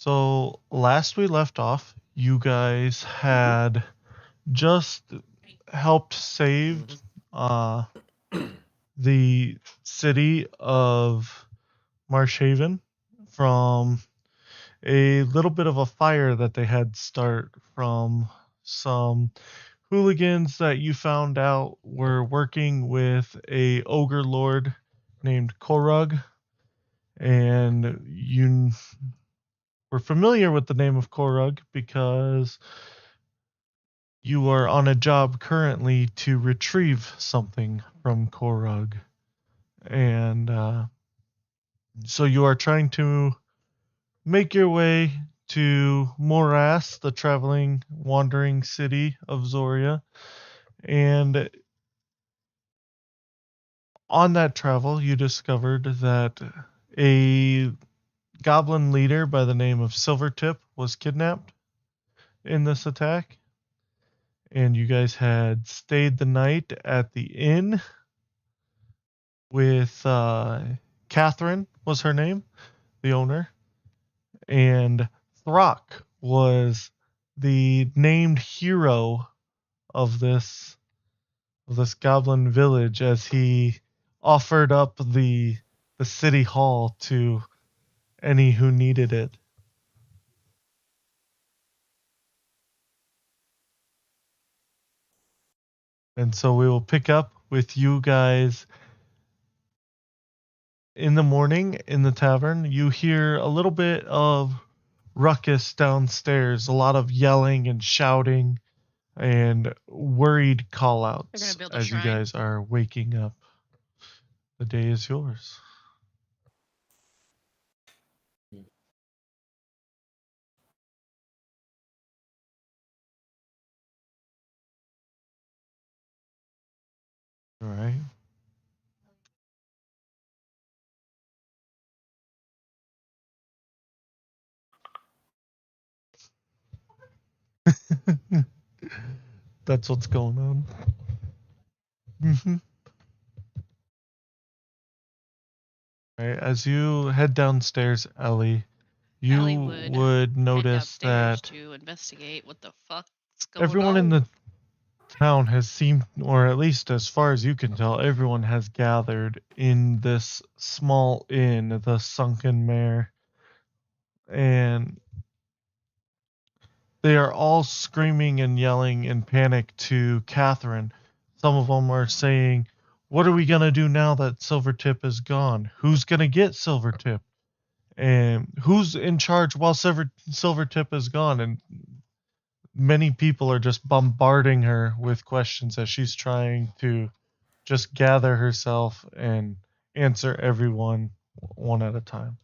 So last we left off, you guys had just helped save the city of Marshhaven from a little bit of a fire that they had start from some hooligans that you found out were working with a ogre lord named Korug, and you were familiar with the name of Korug because you are on a job currently to retrieve something from Korug. And so you are trying to make your way to Morass, the traveling, wandering city of Zoria. And on that travel, you discovered that a goblin leader by the name of Silvertip was kidnapped in this attack. And you guys had stayed the night at the inn with Catherine was her name, the owner, and Throck was the named hero of this goblin village as he offered up the city hall to any who needed it. And so we will pick up with you guys in the morning in the tavern. You hear a little bit of ruckus downstairs, a lot of yelling and shouting and worried call outs as you guys are waking up. The day is yours. All right. That's what's going on. Mm-hmm. All right. As you head downstairs, Ellie, you would notice that to investigate what the fuck's going everyone in the town has seemed, or at least as far as you can tell, everyone has gathered in this small inn, the Sunken Mare, and they are all screaming and yelling in panic to Catherine. Some of them are saying, "What are we gonna do now that Silvertip is gone? Who's gonna get Silvertip? And who's in charge while Silvertip is gone?" And many people are just bombarding her with questions as she's trying to just gather herself and answer everyone one at a time.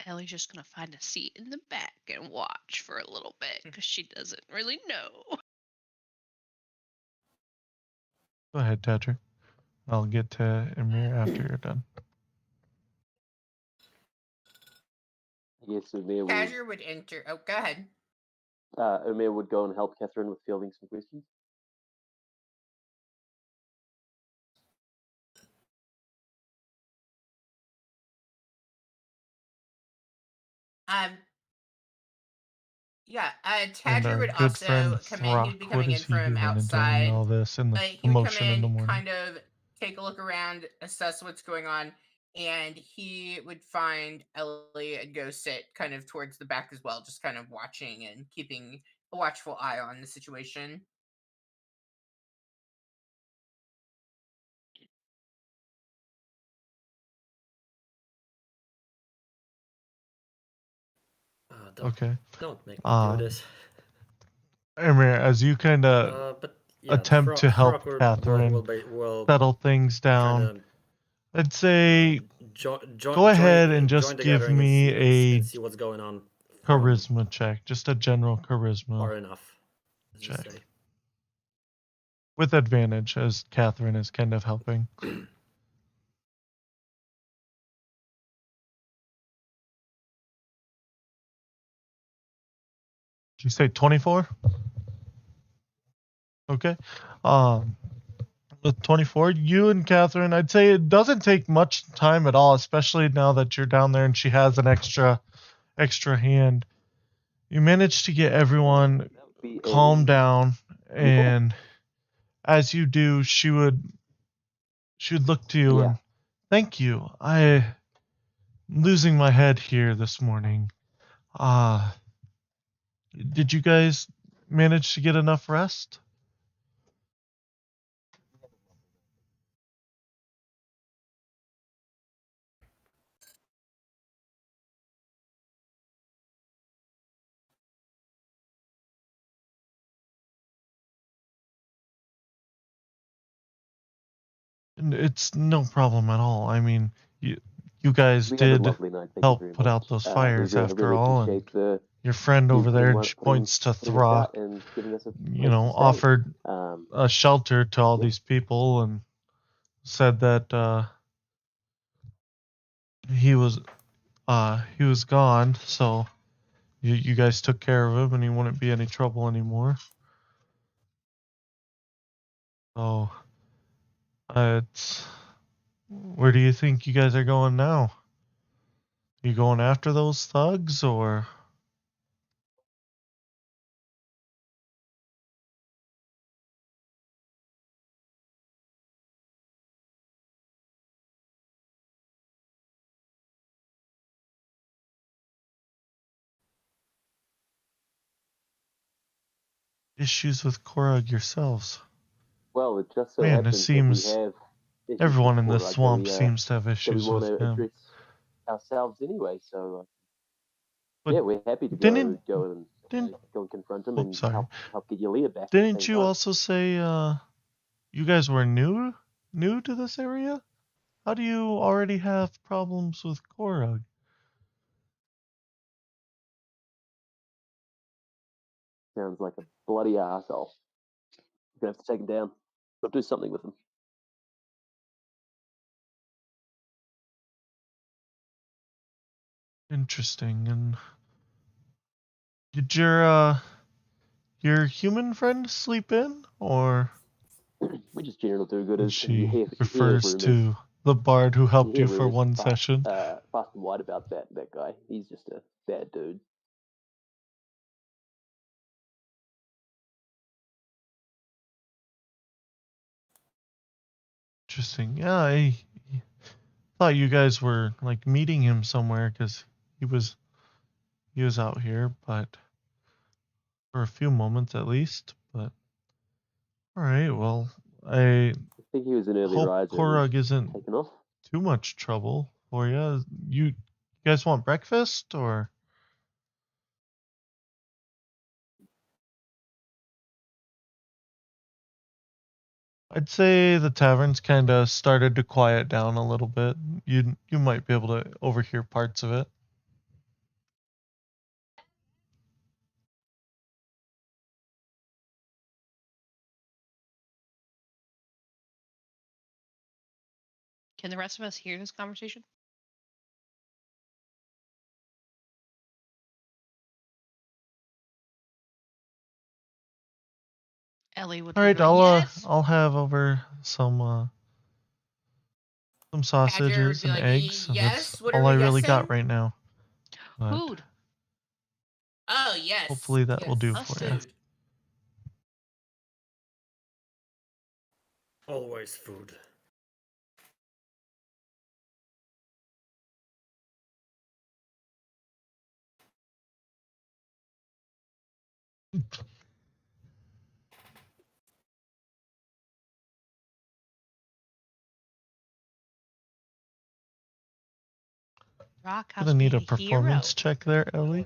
Ellie's just gonna find a seat in the back and watch for a little bit because she doesn't really know. Go ahead, Tetra. I'll get to Emir after you're done. Yes, Umir would enter. Oh, go ahead. Umir would go and help Catherine with fielding some questions. Yeah, Tadger would also come in. He'd be coming in from outside. All this and the he would come commotion in in, the morning. kind of take a look around, assess what's going on, and he would find Ellie and go sit kind of towards the back as well, just kind of watching and keeping a watchful eye on the situation. Okay. Don't make me do this. Emir, as you kind of attempt to help Catherine settle things down, I'd say go ahead and just give me a see what's going on. charisma check, just a general charisma. Far enough. As you check. say. With advantage, as Catherine is kind of helping. Did you say 24? Okay. With 24, you and Catherine, I'd say it doesn't take much time at all, especially now that you're down there and she has an extra hand. You manage to get everyone That would be calm a down, D4. and as you do, she would look to you Yeah. and thank you. I'm losing my head here this morning. Did you guys manage to get enough rest? It's no problem at all. I mean, you guys We had a did lovely night. Thank you help very put out much. those We fires after really all, and appreciate the your friend you over there, and she points to putting us Thra, out and giving us a place to stay. offered a shelter to all yeah. these people and said that he was gone, so you guys took care of him and he wouldn't be any trouble anymore. So it's where do you think you guys are going now? You going after those thugs, or issues with Korug yourselves? Well, it just so Man, it happens that we seems have issues everyone with in this Korag swamp seems to have that we issues want with to him. address ourselves anyway. So But yeah, we're happy to didn't go and didn't confront him oops, and sorry. help get your leader back at the Didn't same you time. also say you guys were new to this area? How do you already have problems with Korug? Sounds like a bloody arsehole. We're gonna have to take him down. We'll do something with him. Interesting. And did your human friend sleep in, or We just general do-gooders, and she you hear refers rumors. to the bard who You helped hear you for rumors one fast, session? fast and wide about that guy. He's just a bad dude. Interesting. Yeah, I thought you guys were like meeting him somewhere because he was out here, but for a few moments at least. But all right, well, I I think he was an early hope riser and he's Korug isn't taken off. too much trouble for you. You guys want breakfast, or? I'd say the tavern's kind of started to quiet down a little bit. You might be able to overhear parts of it. Can the rest of us hear this conversation? Ellie would All right, be like, yes. I'll have over some Badger would sausages be and like, eggs. That's yes. What are all I we really guessing? got right now. But Food. Oh yes. hopefully that will do yes, for you. food. Always food. Rock Gonna House need a be a hero. performance check there, Ellie.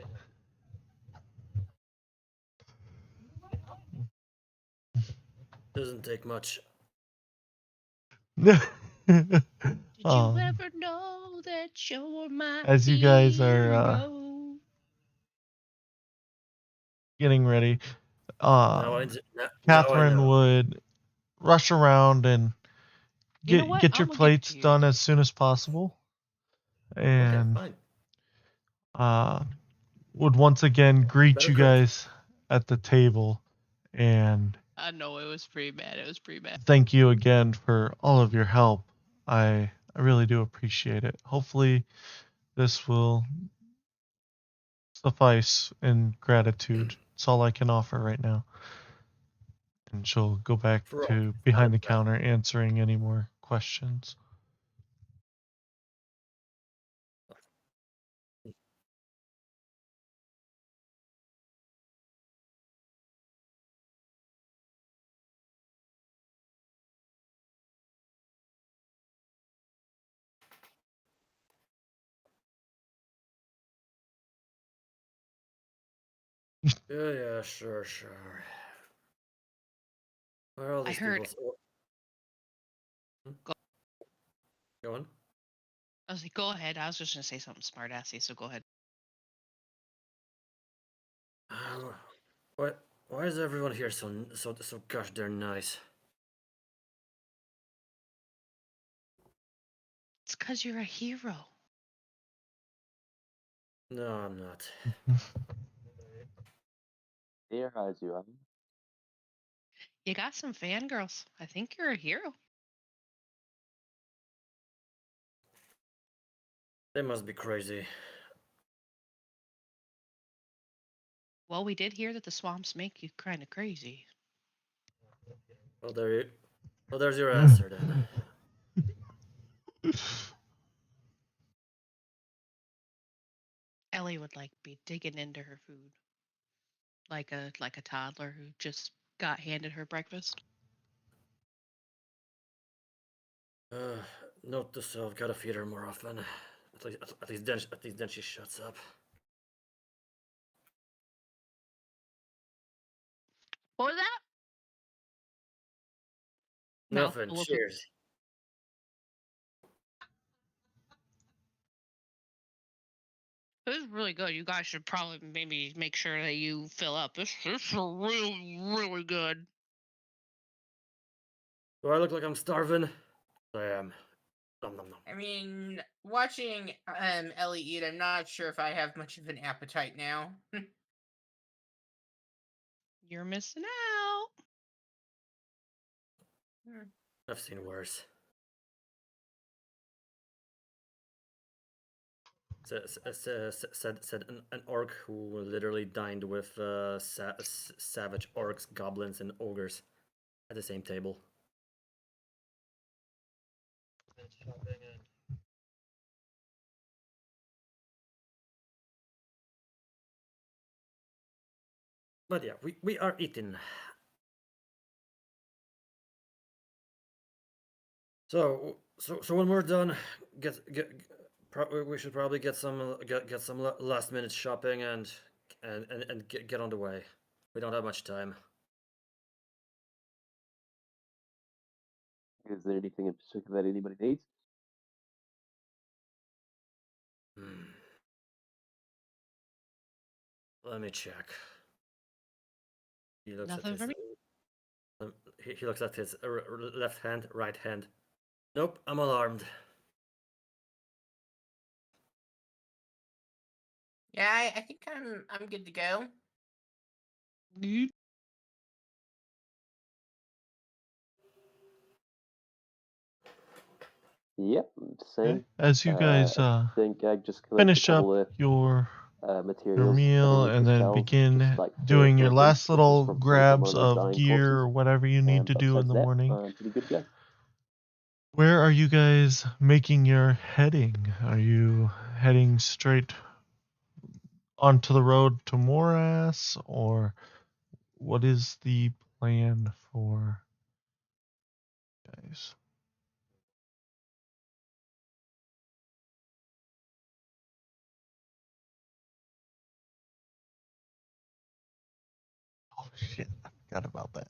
Doesn't take much. Did you ever know that you're my as you guys are hero? getting ready, Now I, now I Catherine know. would rush around and You know what? get your I'ma give it plates to you. done as soon as possible, Okay, and fine. would once again greet Better you cook. guys at the table and I know it was pretty bad. It was pretty bad. thank you again for all of your help. I really do appreciate it. Hopefully, this will suffice in gratitude. It's all I can offer right now. And she'll go back For all, to for all behind the that. counter answering any more questions. Yeah, sure. Where are all I these heard. people? Go, Go on. I was like, go ahead. I was just gonna say something smart assy, so go ahead. Why, why is everyone here so gosh darn nice? It's cause you're a hero. No, I'm not. Dear as you are. You got some fangirls. I think you're a hero. They must be crazy. Well, we did hear that the swamps make you kind of crazy. Well, there's your answer then. Ellie would like be digging into her food, like a toddler who just got handed her breakfast. Uh, Note to self: gotta feed her more often. At least then she shuts up. What was that? Nothing. Mouthful of food. Cheers. This is really good. You guys should probably maybe make sure that you fill up. This is really good. Do I look like I'm starving? I am. Nom nom nom. I mean, watching Ellie eat, I'm not sure if I have much of an appetite now. You're missing out. I've seen worse. Said an orc who literally dined with savage orcs, goblins, and ogres at the same table. But yeah, we are eating. So when we're done, we should probably get some last minute shopping and get on the way. We don't have much time. Is there anything in particular that anybody needs? Hmm. Let me check. He looks Nothing at for his me. he looks at his left hand, right hand. Nope, I'm alarmed. Yeah, I think I'm good to go. Yep, same. Okay. As you guys I think I just collected a finish up couple of your materials meal underneath and the then shelves, begin just like doing your workbench last pieces little from grabs some of those of dying gear corpses. or whatever you need to do in Besides the that, morning. I'm pretty good to go. Where are you guys making your heading? Are you heading straight onto the road to Morass, or what is the plan for guys? Oh shit, I forgot about that.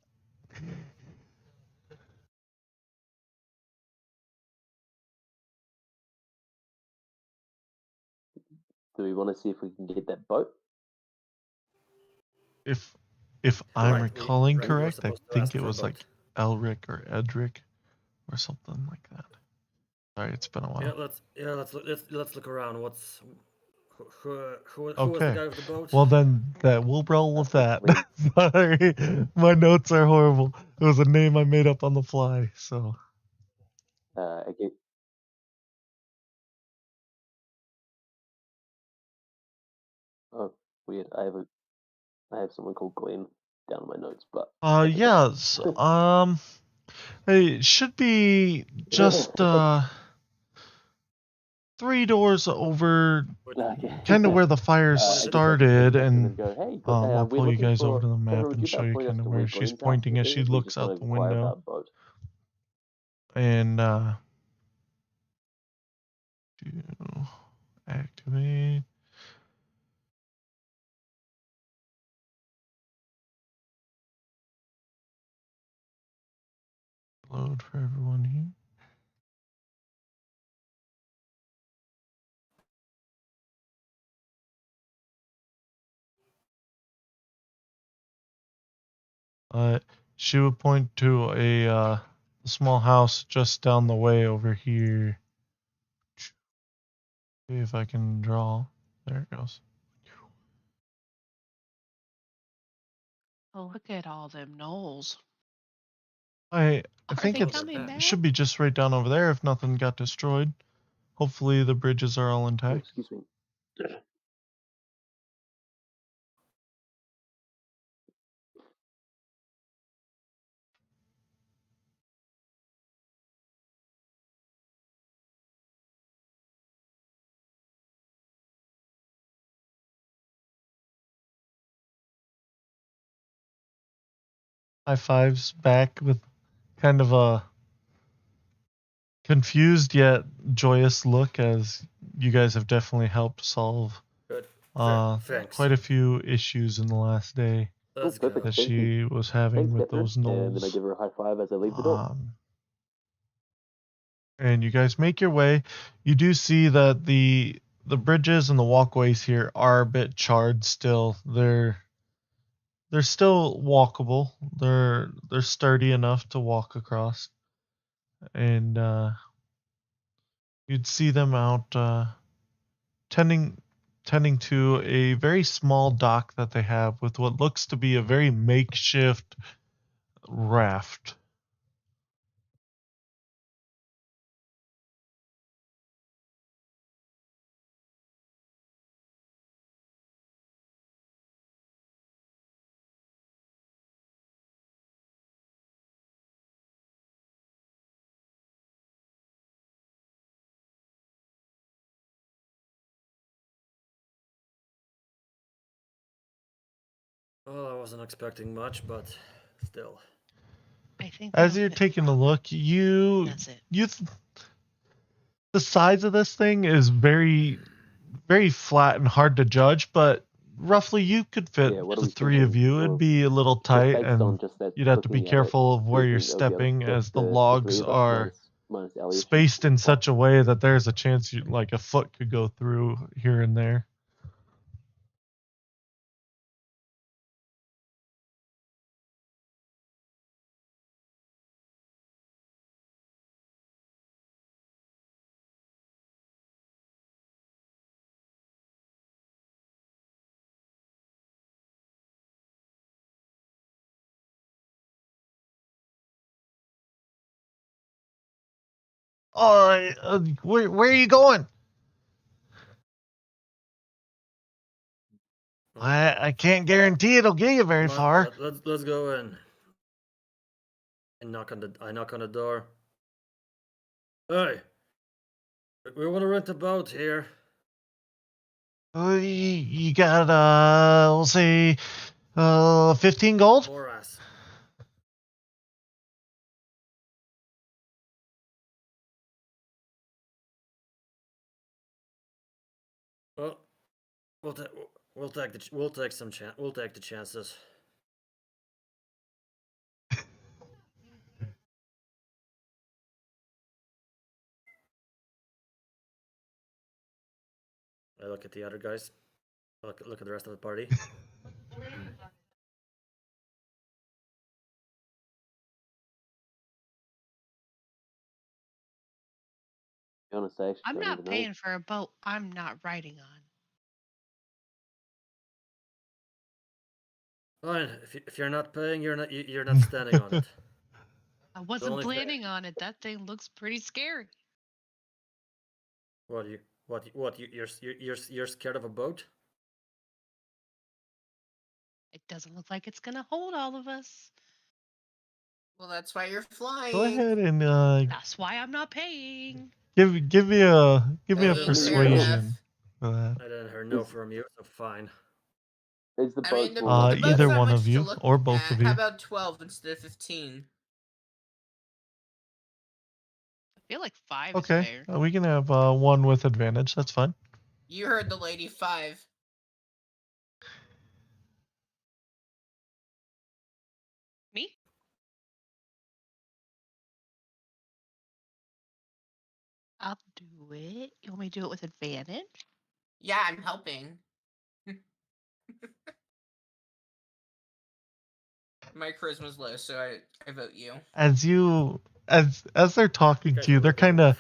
Do we want to see if we can get that boat? If if I'm Right, recalling we were correct, I supposed to think ask it for a was like boat. Elric or Edric or something like that. Sorry, it's been a Yeah, while. let's look around. Who was the Okay. guy with the boat? Well, then that we'll roll with that. Lee. Sorry, my notes are horrible. It was a name I made up on the fly. So Again, oh, weird. I have someone called Glenn down in my notes, but that's okay. yes. It should be just 3 doors over, Okay. kind of where the fire I just like to started, check in and and go, hey, I'll we're pull you looking guys over for to the map would and you show about you point us kind of to where where she's Glenn's house pointing as she is? We looks just want out to the inquire window. about boat. And to activate. Load for everyone here. She would point to a small house just down the way over here. See if I can draw. There it goes. Oh, look at all them knolls. I Are think they Oh, they're coming back. it back? should be just right down over there if nothing got destroyed. Hopefully the bridges are all Oh, intact. excuse me. High fives back with kind of a confused yet joyous look, as you guys have definitely helped solve Good. Thanks. quite a few issues in the last day Oh, Let's perfect. go. that Thank you. she was having Thanks, with Captain. those And then I knolls. give her a high five as I leave the door. And you guys make your way. You do see that the bridges and the walkways here are a bit charred still. They're still walkable. They're sturdy enough to walk across. And you'd see them out tending tending to a very small dock that they have with what looks to be a very makeshift raft. Well, I wasn't expecting much, but still. I think As that'll you're fit taking a fine. look, That's it. the size of this thing is very very flat and hard to judge, but roughly you could fit Yeah, what are the we three of thinking? you. It'd be a little Just tight, based on and just that you'd have to be looking at it, careful of do where you you're think they'll be able to stepping, fit as the the three logs of us are minus Ellie? if she's spaced in flat? such a way that there's a chance you like a foot could go through here and there. Oh, where are you going? Well, I can't guarantee it'll get you very come on, far. let's go in. I knock on the door. Hey, we want to rent a boat here. You got we'll say 15 gold. For us. Well, we'll take we'll take the chances. I look at the other guys. Look at the rest of the party. be honest, I actually I'm don't not even know. paying for a boat I'm not riding on. Fine. If you're not paying, you're not standing on it. I It's wasn't only fair. planning on it. That thing looks pretty scary. You're scared of a boat? It doesn't look like it's gonna hold all of us. Well, that's why you're flying. Go ahead and That's why I'm not paying. give me a Fair persuasion for that. I didn't hear no from you, so fine. Is the I boat mean, the full? boat's Either not one much of to you look or both at. of you. How about 12 instead of 15? I feel like 5 is Okay, fair. we can have one with advantage. That's fine. You heard the lady, 5. Me? I'll do it. You want me to do it with advantage? Yeah, I'm helping. My charisma's low, so I vote you. As they're talking guys to you, are they're ridiculous. kind of,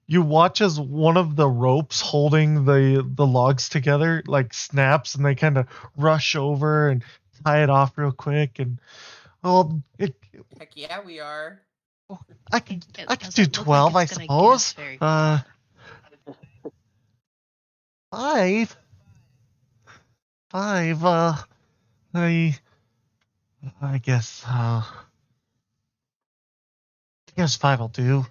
you watch as one of the ropes holding the logs together like snaps, and they kind of rush over and tie it off real quick. And Heck yeah, we are. I could It do doesn't look 12, like I it's gonna get us suppose. very far. 5. 5. I guess 5 will do.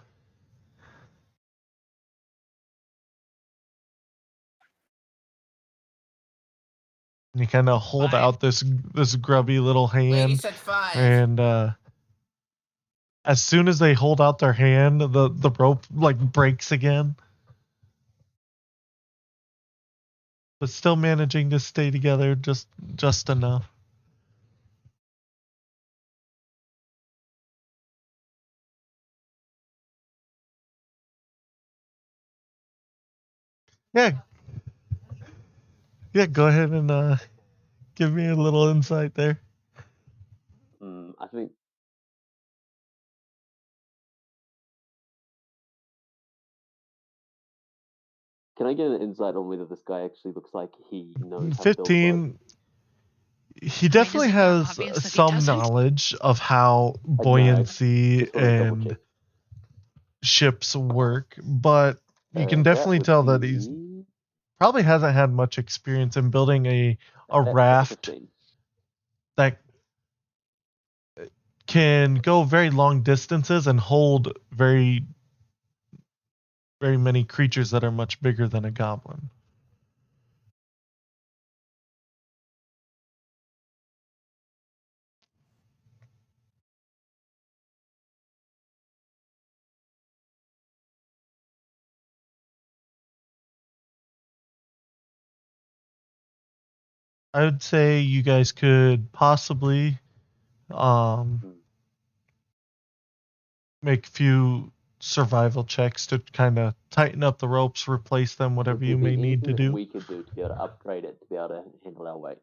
And you kind of hold 5? out this grubby little Lady hand, said 5. and as soon as they hold out their hand, the rope like breaks again, but still managing to stay together just enough. Yeah, yeah. Go ahead and give me a little insight there. I think. Can I get an insight on whether this guy actually looks like he knows how to build a boat? 15. He Is definitely it not has obvious that he some doesn't? knowledge of how No, buoyancy just want to double and check. ships work, but you can That definitely would tell that he's be probably hasn't had much experience in building a that's raft 15. that can go very long distances and hold very many creatures that are much bigger than a goblin. I would say you guys could possibly make a few survival checks to kind of tighten up the ropes, replace them, whatever Would there you be may need anything to that do. we could do to be able to upgrade it to be able to handle our weight?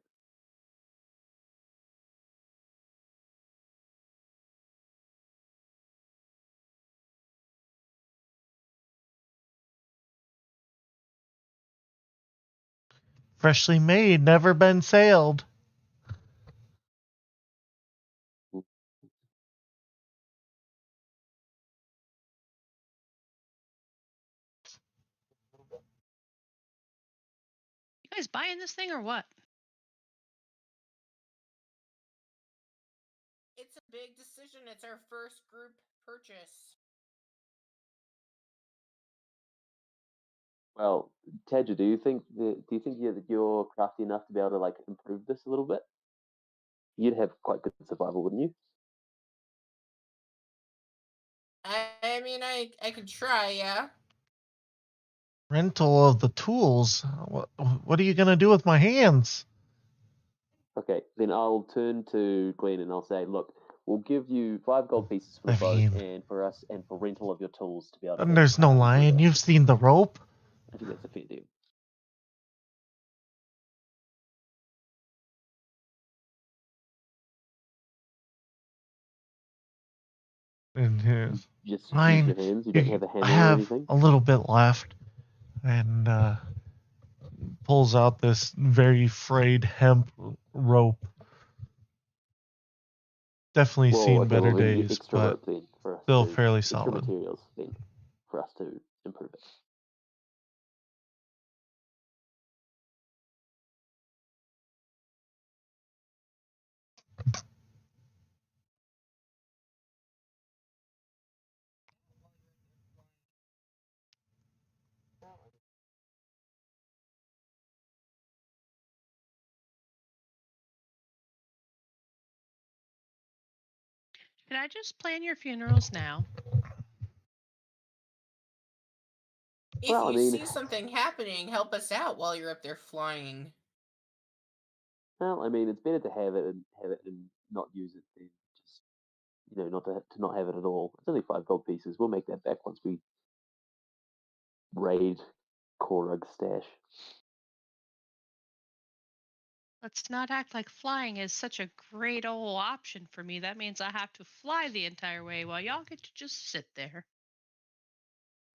Freshly made, never been sailed. You guys buying this thing or what? It's a big decision. It's our first group purchase. Well, Tedja, do you think you're crafty enough to be able to like improve this a little bit? You'd have quite good survival, wouldn't you? I mean, I could try, yeah. Rental of the tools. What are you gonna do with my hands? Okay, then I'll turn to Glenn and I'll say, look, we'll give you 5 gold pieces for the I boat mean, and for rental of your tools to be able to. there's no do lying. that. You've seen the rope. I think that's a fair deal. in his Just use fine. your hands. You don't have a I hammer or have anything. a little bit left, and pulls out this very frayed hemp rope. Definitely Well, seen okay, better well then get days, extra but rope then for us still to fairly extra solid. materials then for us to improve it. Can I just plan your funerals now? If Well, I you mean, see something happening, help us out while you're up there flying. it's better to have it and not use it than just not to not have it at all. It's only 5 gold pieces. We'll make that back once we raid Korug's stash. Let's not act like flying is such a great old option for me. That means I have to fly the entire way while y'all get to just sit there.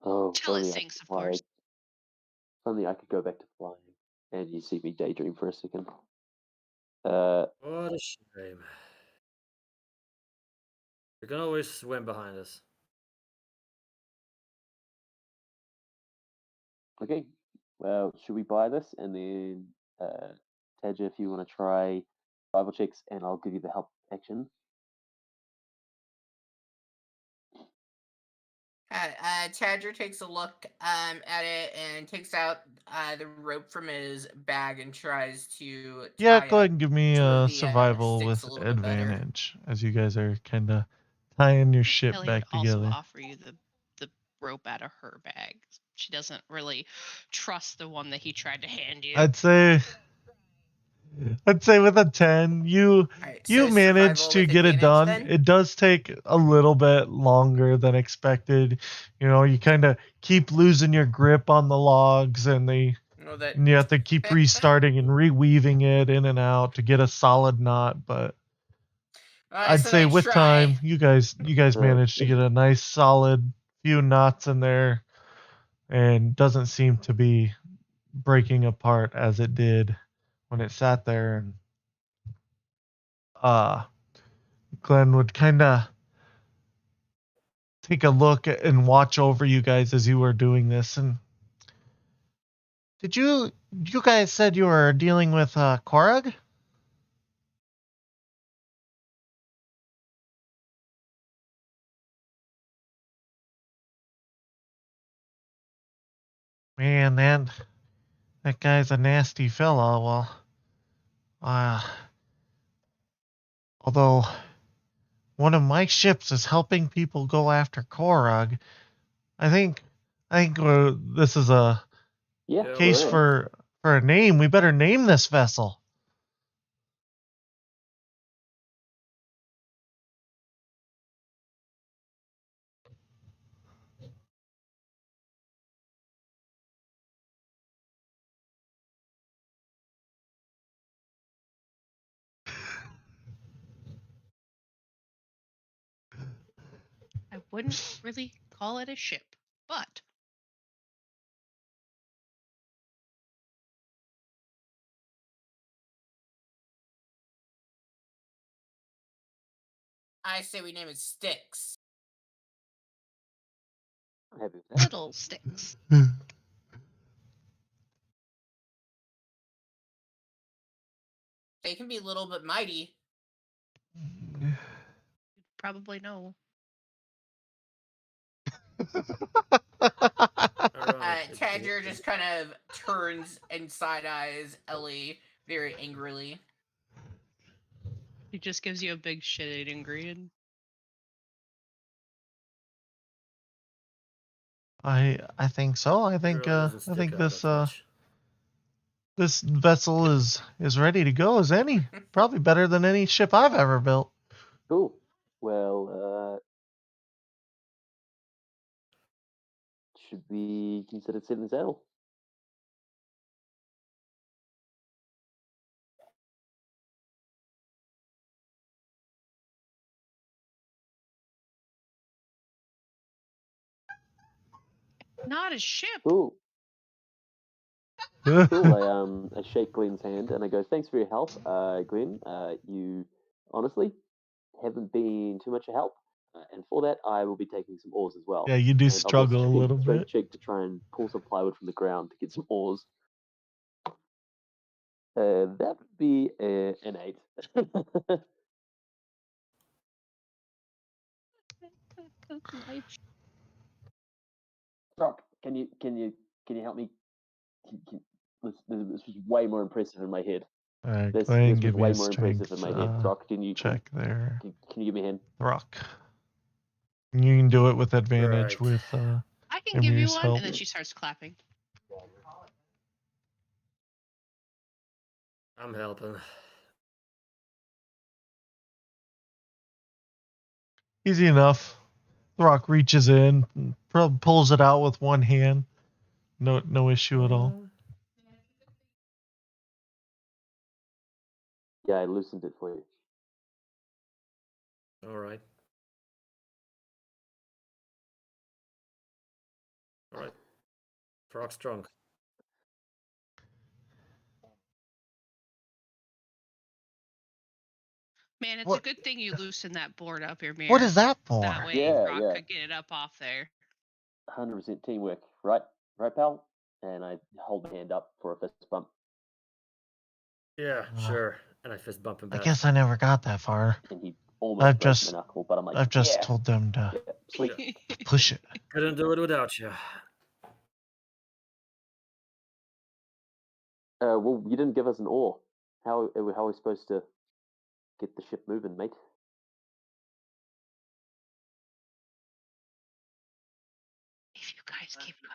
Oh, if Till it only I sinks, could of fly. course. If only I could go back to flying. And you see me daydream for a second. What a shame. You can always swim behind us. Okay. Well, should we buy this and then Tadja, if you want to try survival checks, and I'll give you the help action. Tadger takes a look at it and takes out the rope from his bag and tries to Yeah, tie go up ahead and give me two of a the survival sticks with a little bit better. advantage as you guys are kind of tying your ship Kelly would back also together. offer you the rope out of her bag. She doesn't really trust the one that he tried to hand you. I'd say with a 10, you Alright, you so manage survival to with get it advantage done. then? It does take a little bit longer than expected. You kind of keep losing your grip on the logs, and Well, that you have to keep restarting and reweaving it in and out to get a solid knot. But I'd so say nice with try. time, you guys managed to get a nice solid few knots in there, and doesn't seem to be breaking apart as it did when it sat there. And Glenn would kind of take a look and watch over you guys as you were doing this. And you guys said you were dealing with Korug? Man, that guy's a nasty fella. Well, although one of my ships is helping people go after Korug, I think this is a Yeah, Yeah, case we're in. for a name. We better name this vessel. I wouldn't really call it a ship, but I say we name it Sticks. I'm happy with that. little sticks. They can be little but mighty. You'd probably know. Ironic. Tadger just kind of turns and side eyes Ellie very angrily. He just gives you a big shit-eating grin. I think so. I think really doesn't stick out this that much. this vessel is ready to go as any. Probably better than any ship I've ever built. Cool. Well, should we consider setting sail? not a ship. Cool. Cool. I shake Glenn's hand and I go, "Thanks for your help, Glenn. You honestly haven't been too much a help, and for that, I will be taking some oars as well. Yeah, you do And I'll do struggle a little strength bit. check to try and pull some plywood from the ground to get some oars. That would be an 8. Life. Brock, can you help me? This was way more impressive in my head. All right, This go ahead and was give me way a more impressive in strength my head. Brock, check there. can you give me a hand? Rock. You can do it with advantage Right. with I can give you Emir's one, help. and then she starts clapping. I'm helping. Easy enough. The rock reaches in, pulls it out with one hand. No issue at all. Yeah, I loosened it for you. All right. All right. Frog's drunk. Man, it's a What? good thing you loosened that board up here, Mir. What is that for? That way, Yeah, Rock yeah. could get it up off there. 100% teamwork, right, pal? And I hold my hand up for a fist bump. Yeah, sure. And I fist bump him I back. guess I never got that far. And he almost breaks just- my knuckle, but I'm like, I've just yeah, told them to yeah, sweet. push it. Couldn't do it without you. Well, you didn't give us an oar. How are we supposed to get the ship moving, mate? If you guys keep going.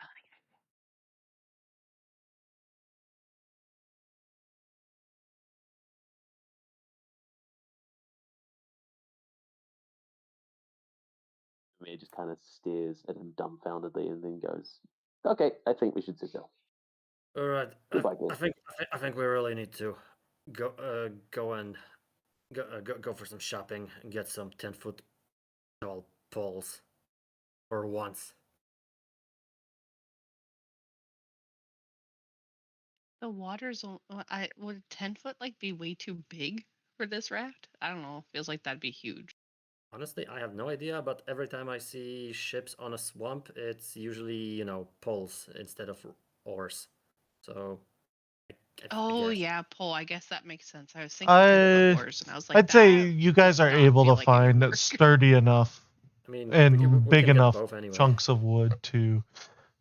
Amir just kind of stares at him dumbfoundedly and then goes, "Okay, I think we should sit down." All right. Goodbye, Glenn. I think we really need to go and go for some shopping and get some 10-foot tall poles for once. The water's would 10 foot like be way too big for this raft? I don't know. Feels like that'd be huge. Honestly, I have no idea, but every time I see ships on a swamp, it's usually, poles instead of oars. So, I Oh guess. yeah, pole. I guess that makes sense. I was thinking through the oars, and I was like, I'd say that you guys are not able feel to like it would find work. sturdy enough I mean, and we big can get enough both anyway. chunks of wood to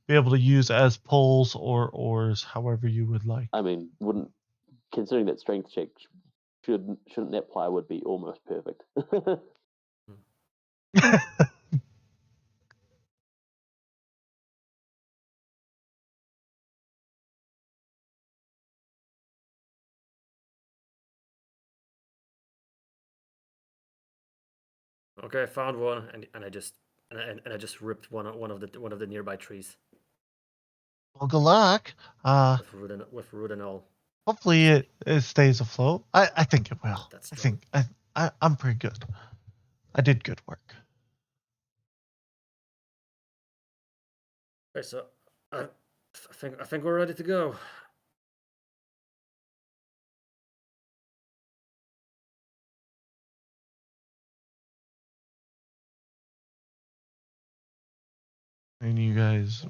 be able to use as poles or oars, however you would like. I mean, considering that strength check, shouldn't that plywood be almost perfect? Okay, I found one, and I just ripped one of the nearby trees Well, good luck. with root and all. Hopefully it stays afloat. I think it will. That's I strong. think I'm pretty good. I did good work. Okay, so I think we're ready to go. And you guys,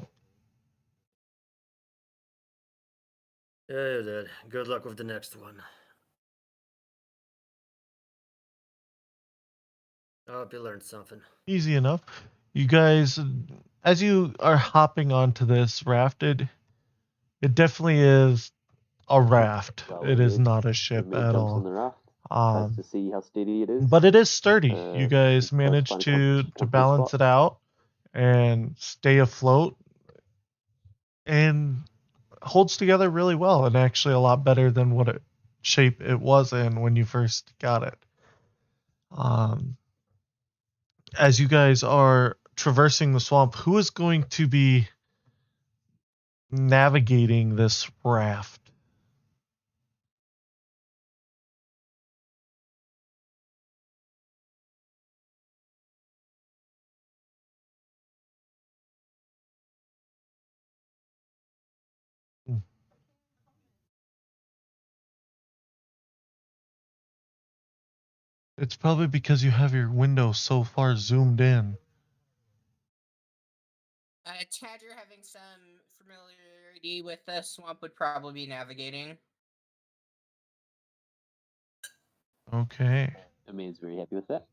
Yeah, you did. Good luck with the next one. I hope you learned something. easy enough. You guys, as you are hopping onto this raft, it definitely is a raft. Well, It is Amir- not a ship Amir at jumps on all. the raft, tries to see how steady it is. But it is sturdy. You guys Tries to managed find a to comfortable balance spot. it out and stay afloat, and holds together really well, and actually a lot better than what shape it was in when you first got it. As you guys are traversing the swamp, who is going to be navigating this raft? It's probably because you have your window so far zoomed in. Tadger, having some familiarity with the swamp, would probably be navigating. Okay. Amir's very happy with that.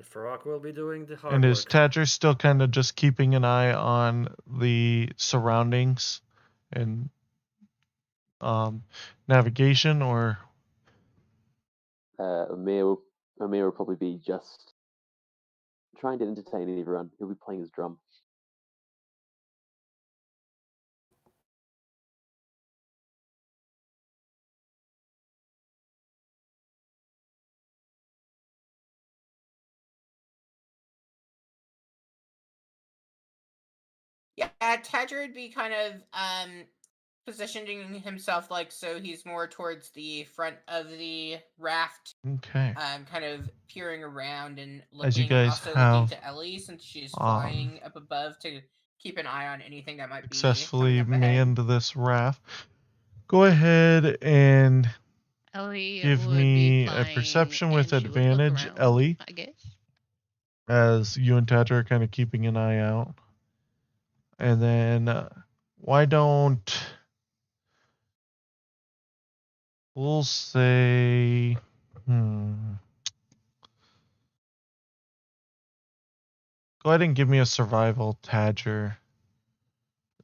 Farrak will be doing the hard And is work. Tadger still kind of just keeping an eye on the surroundings and navigation, or Amir will probably be just trying to entertain everyone. He'll be playing his drum. Yeah, Tadger would be kind of positioning himself like so he's more towards the front of the raft, okay? kind of peering around and As you looking, guys also looking have to Ellie since she's flying up above to keep an eye on anything that might be coming successfully up ahead. manned this raft, go ahead and Ellie give would be me a flying, perception with and she would look advantage, around, Ellie, I guess. as you and Tadger are kind of keeping an eye out. And then why don't we'll say, go ahead and give me a survival, Tadger,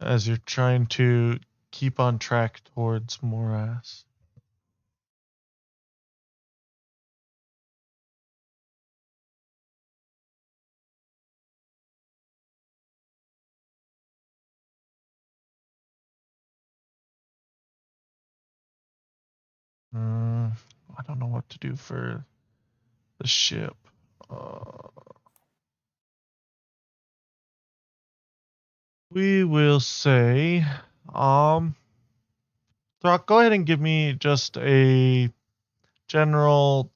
as you're trying to keep on track towards morass. I don't know what to do for the ship. We will say, Throck, go ahead and give me just a general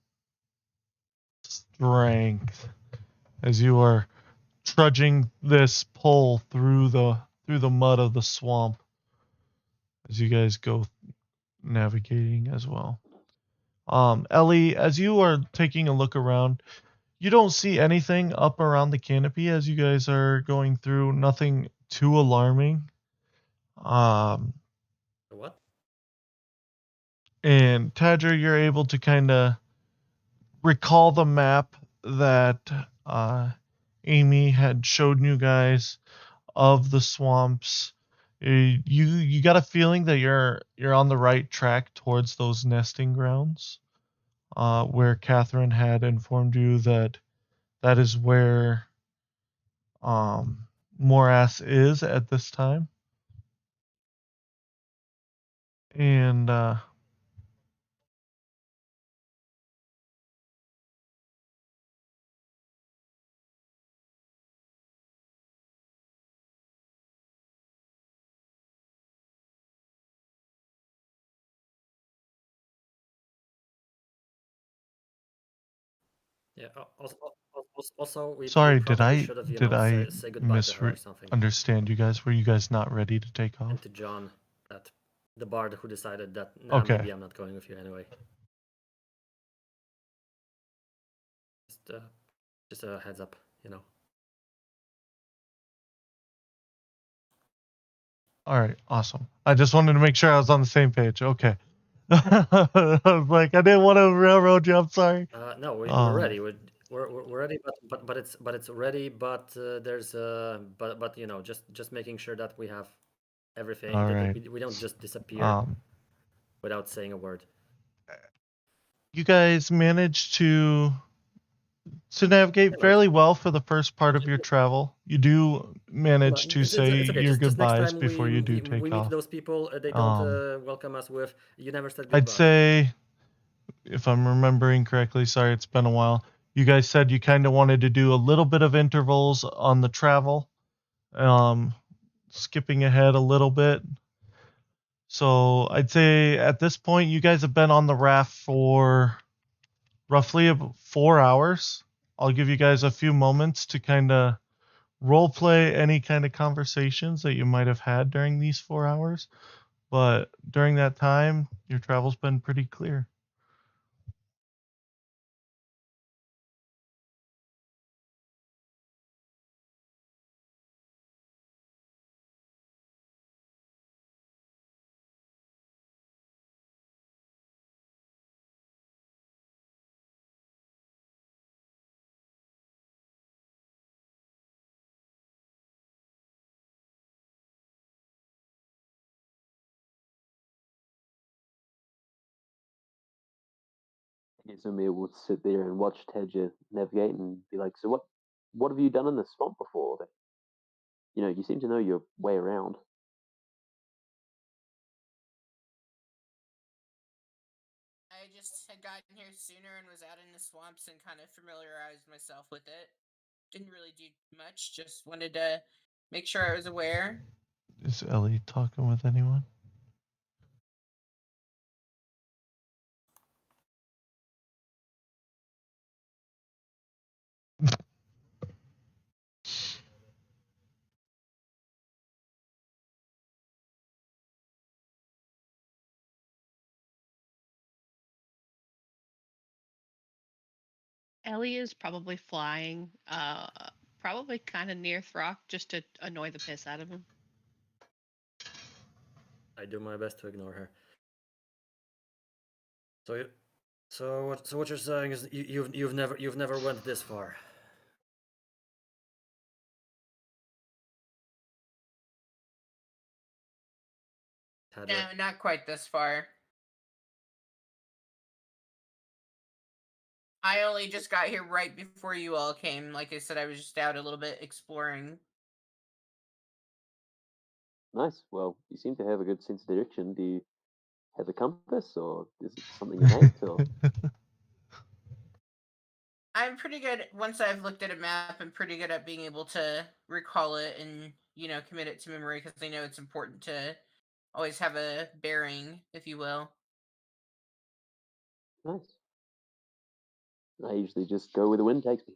strength as you are trudging this pole through the mud of the swamp as you guys go navigating as well. Ellie, as you are taking a look around, you don't see anything up around the canopy as you guys are going through. Nothing too alarming. What? And Tadger, you're able to kind of recall the map that Amy had showed you guys of the swamps. You got a feeling that you're on the right track towards those nesting grounds, where Catherine had informed you that that is where Morass is at this time. And Yeah. Also, we sorry, probably should have, did I say goodbye to her or something. misunderstand you guys? Were you guys not ready to take off? And to John, that the bard who decided that Okay. maybe I'm not going with you anyway. Just a heads up, All right, awesome. I just wanted to make sure I was on the same page. Okay. I was like, I didn't want to railroad you. I'm sorry. No, we're ready. We're ready, but it's ready. But there's but just making sure that we have everything. All That right. we don't just disappear without saying a word. You guys managed to navigate fairly well for the first part of your travel. You do manage to say It's okay. your Just next goodbyes time before you do we take meet off. those people, they don't welcome us with "You never said goodbye." I'd say, if I'm remembering correctly, sorry, it's been a while. You guys said you kind of wanted to do a little bit of intervals on the travel, skipping ahead a little bit. So I'd say at this point, you guys have been on the raft for roughly about 4 hours. I'll give you guys a few moments to kind of role play any kind of conversations that you might have had during these 4 hours. But during that time, your travel's been pretty clear. Izumir would sit there and watch Tedja navigate and be like, "So what have you done in the swamp before? That you seem to know your way around." I just had gotten here sooner and was out in the swamps and kind of familiarized myself with it. Didn't really do much, just wanted to make sure I was aware. Is Ellie talking with anyone? Ellie is probably flying, probably kind of near Throck just to annoy the piss out of him. I do my best to ignore her. So what you're saying is you've never went this far. No, not quite this far. I only just got here right before you all came. Like I said, I was just out a little bit exploring. Nice. Well, you seem to have a good sense of direction. Do you have a compass, or is it something innate? Or I'm pretty good once I've looked at a map. I'm pretty good at being able to recall it and commit it to memory because I know it's important to always have a bearing, if you will. nice. I usually just go where the wind takes me.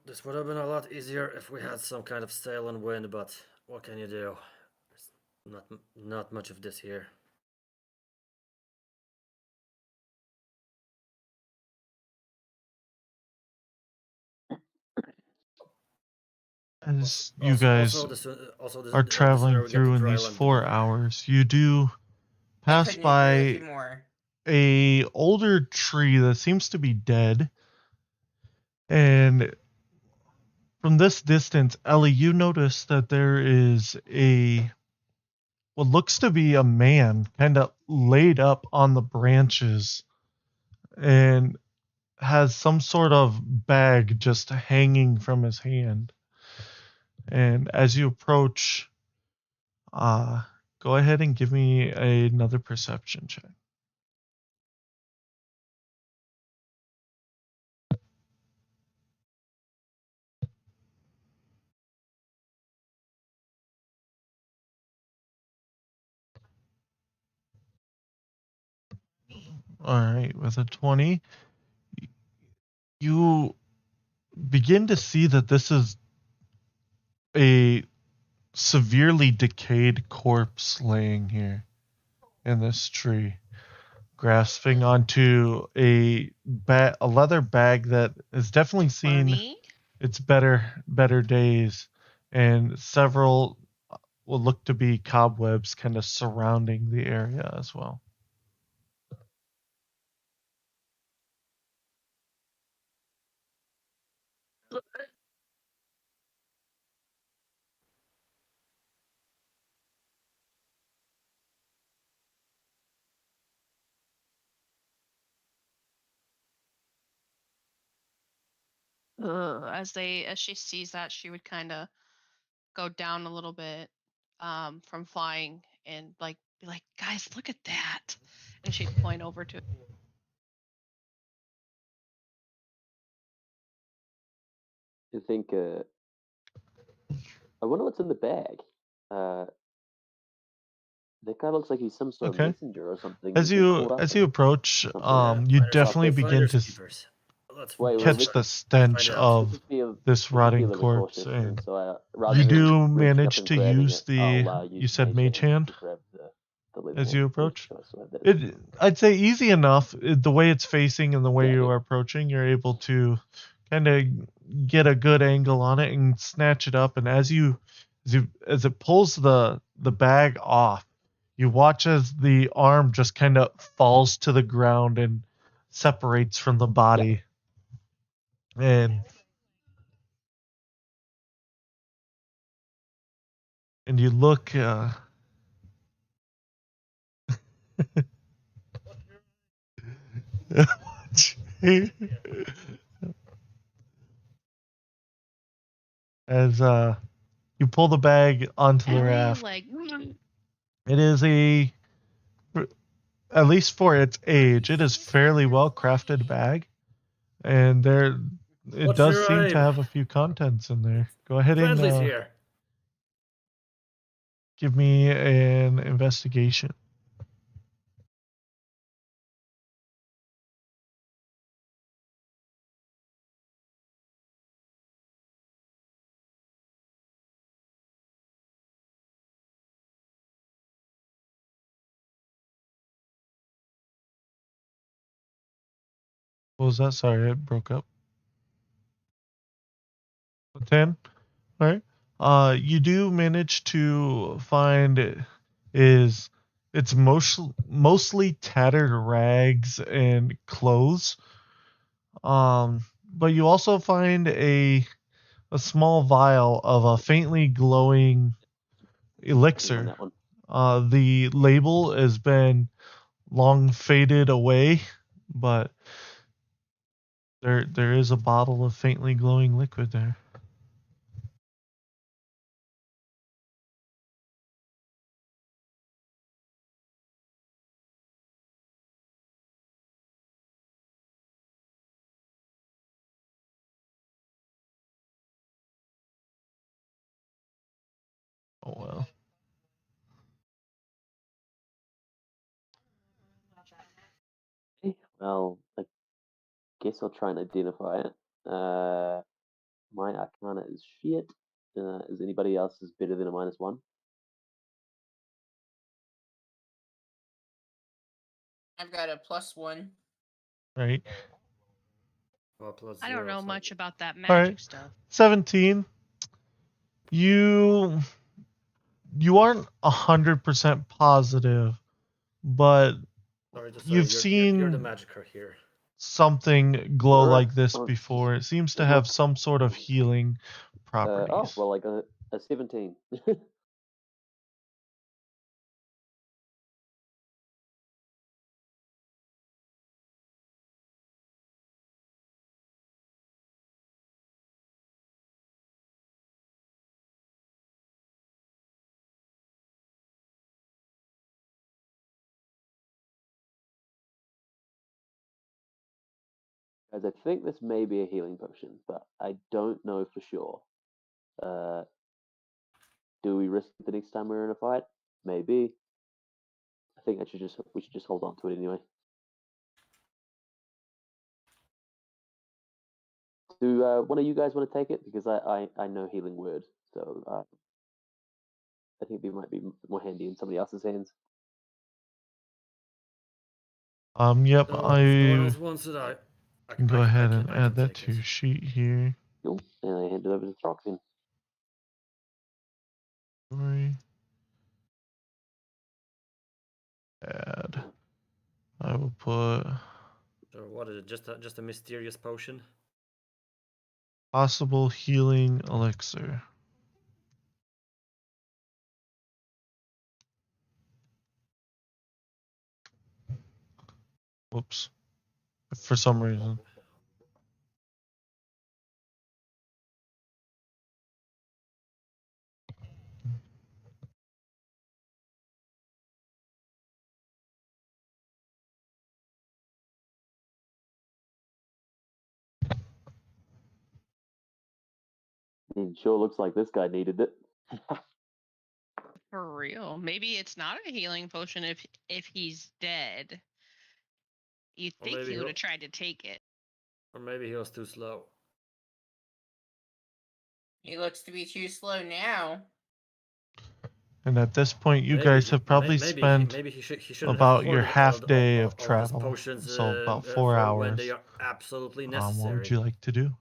This would have been a lot easier if we had some kind of sail and wind, but what can you do? There's not much of this here. As you guys Also are the traveling sooner we get to through in dry these land, the 4 better. hours, you do I pass couldn't agree with you by more. a older tree that seems to be dead. And from this distance, Ellie, you notice that there is what looks to be a man kind of laid up on the branches and has some sort of bag just hanging from his hand. And as you approach, go ahead and give me another perception check. All right, with a 20, you begin to see that this is a severely decayed corpse laying here in this tree, grasping onto a leather bag that has definitely seen Barney? its better days, and several will look to be cobwebs kind of surrounding the area as well. As she sees that, she would kind of go down a little bit from flying and be like, guys, look at that, and she'd point over to it. I think. I wonder what's in the bag. That guy looks like he's some sort of Okay. messenger or something. As He's been caught up you in approach, something. you definitely begin Finders to keepers. let's Wait, catch let's the just stench find out. of just be a, this let's just be a rotting little bit corpse, cautious, and so rather you than do reaching up manage and to grabbing use it, the. I'll use You said mage hand hand to grab the lid as hand. you I'll make approach. sure I still have that. I'd say easy enough. The way it's facing and the way Yeah, you okay. are approaching, you're able to kind of get a good angle on it and snatch it up. And as it pulls the bag off, you watch as the arm just kind of falls to the ground and separates from the body. And you look. As you pull the bag onto the Ellie, raft. like, It is at least for its age, it is fairly well crafted bag, and it What's does your seem to aim? have a few contents in there. Go ahead and Friendly's here. give me an investigation. What was that? Sorry, it broke up. 10. All right. You do manage to find it's mostly tattered rags and clothes. But you also find a small vial of a faintly glowing On elixir. that one. The label has been long faded away, but there is a bottle of faintly glowing liquid there. Oh well. Okay, well, I guess I'll try and identify it. My Arcana is shit. Is anybody else's better than a -1? I've got a +1. Right. Oh, plus I don't 0, know so much about that All magic right. stuff. 17. You aren't 100% positive, but sorry, you've you're the seen magicer here. something glow Alright, like this well, before. It seems to it's have not. some sort of healing properties. Well, I got a 17. Guys, I think this may be a healing potion, but I don't know for sure. Do we risk it the next time we're in a fight? Maybe. I think we should just hold on to it anyway. Do one of you guys want to take it? Because I know healing word, so I think it might be more handy in somebody else's hands. Yep, No, if no one I else wants it, can go ahead and I add can that take to it. your sheet here. Cool. And I hand it over to Throxin. Sorry. Add. I will put So what is it? Just a mysterious potion? possible healing elixir. Whoops. For some reason. It sure looks like this guy needed it. For real. Maybe it's not a healing potion if he's dead. You'd Or think maybe he would he'll- have tried to take it. Or maybe he was too slow. He looks to be too slow now. And at this point, you Maybe guys he, have probably maybe he, spent maybe he shouldn't have about your hoarded half day of all of his travel, potions so about 4 for hours. when they are absolutely What would necessary. you like to do?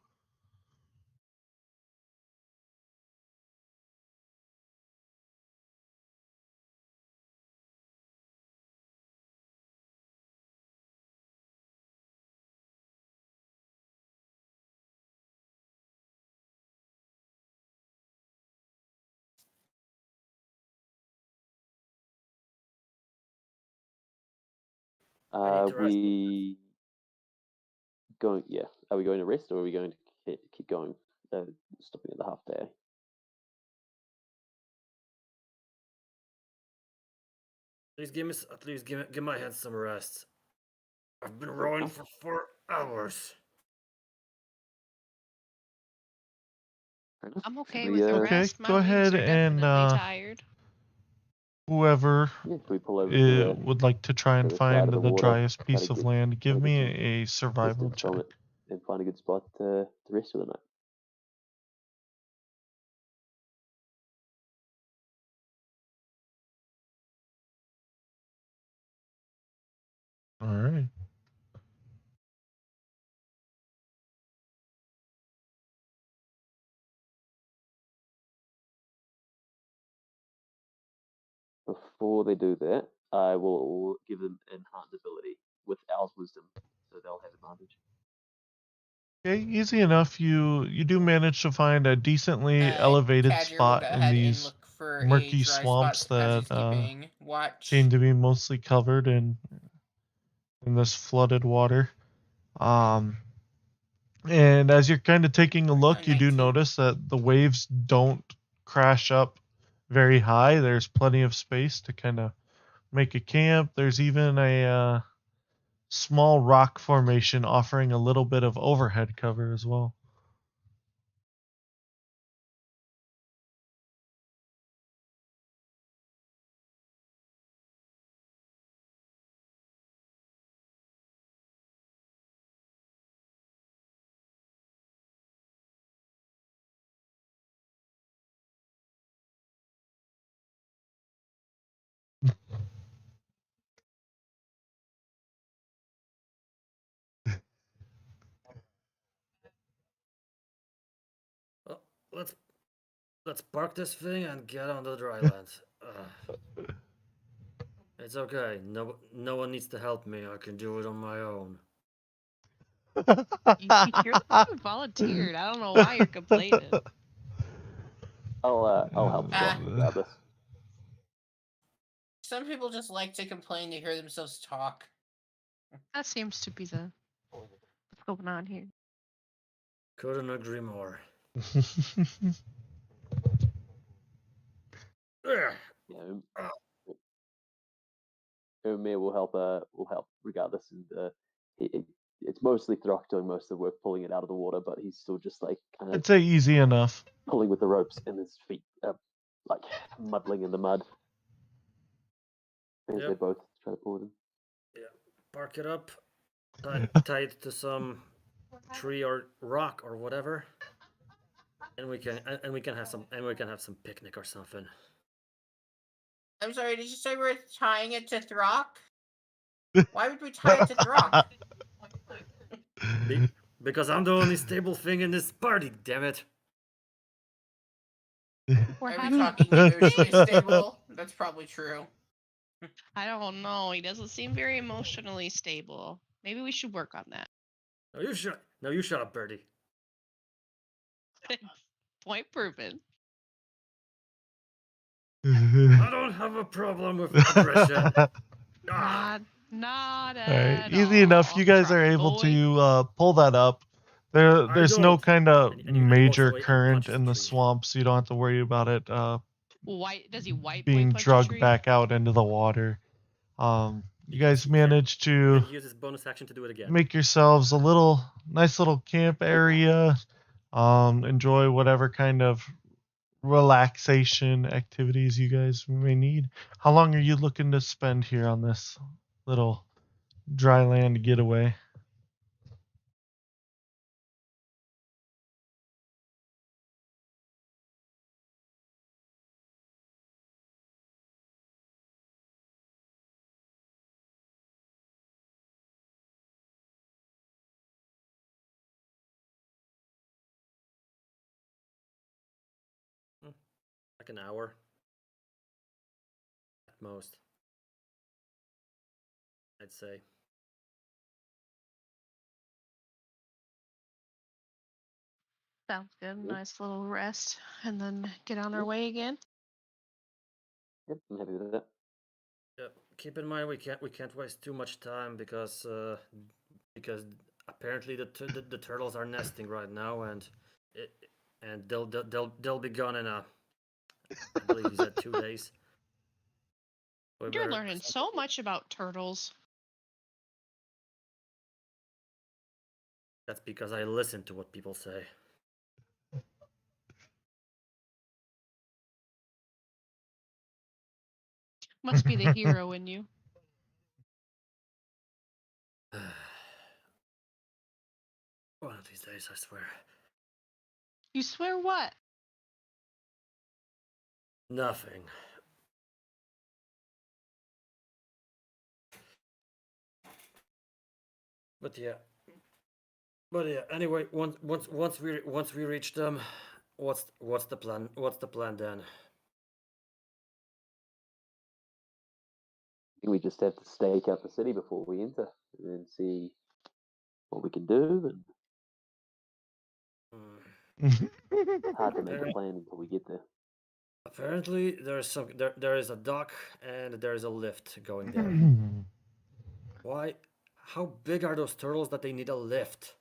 I need to rest. We going? Yeah. Are we going to rest, or are we going to keep going? Stopping at the half day. At least give my head some rest. I've been rowing for 4 hours. Fair enough. I'm Should okay we, with the Okay, rest. My go wings ahead are and definitely tired. whoever Yeah, can we pull over to would like to try and the side find of the the water, driest try piece to of get land, give me some a survival distance from check. it, and find a good spot to rest for the night. All right. Before they do that, I will give them enhanced ability with Owl's wisdom, so they'll have advantage. Okay, easy enough. You do manage to find a decently elevated Cadger will spot go in ahead and these look for a murky dry spot swamps as he's that keeping watch. seem to be mostly covered in this flooded water. And as you're kind of taking a look, you do 19. notice that the waves don't crash up very high. There's plenty of space to kind of make a camp. There's even a small rock formation offering a little bit of overhead cover as well. Well, let's park this thing and get on the dry land. It's okay. No one needs to help me. I can do it on my own. You're the one who volunteered. I don't know why you're complaining. I'll help Scott regardless. Some people just like to complain to hear themselves talk. That seems to be what's going on here. Couldn't agree more. Yeah, Umir will help. Will help regardless, and it's mostly Throck doing most of the work, pulling it out of the water, but he's still just like kind of I'd say easy enough. pulling with the ropes, and his feet like muddling in the mud as they both try to pull it in. Yeah, park it up, tie it to some tree or rock or whatever, and we can have some picnic or something. I'm sorry, did you say we're tying it to Throck? Why would we tie it to Throck? Because I'm the only stable thing in this party, damn it. Are we talking emotionally stable? That's probably true. I don't know. He doesn't seem very emotionally stable. Maybe we should work on that. No, you shut up, Birdie. Point proven. I don't have a problem with aggression. Not All at right, easy enough. You guys Truck are able boy. to pull that up. There's no don't. kind of And he walks major away and current punches in the the tree. swamp, so you don't have to worry about it Does he white boy being punch a drugged tree? back out into the water. You guys He managed to can use his bonus action to do it again. make yourselves a nice little camp area. Enjoy whatever kind of relaxation activities you guys may need. How long are you looking to spend here on this little dry land getaway? Like an hour at most, I'd say. Sounds good. Yep. Nice little rest, and then get on our Yep. way again. Yep, I'm happy with that. Yeah, keep in mind we can't waste too much time because apparently the turtles are nesting right now, and they'll be gone in I believe you said 2 days. We You're better learning so much about turtles. That's because I listen to what people say. Must be the hero in you. One of these days, I swear. You swear what? Nothing. But yeah. Anyway, once we reach them, what's the plan? What's the plan then? I think we just have to stake out the city before we enter and then see what we can do. And it's hard to make a plan until we get there. Apparently, there is a dock and there is a lift going there. Why? How big are those turtles that they need a lift?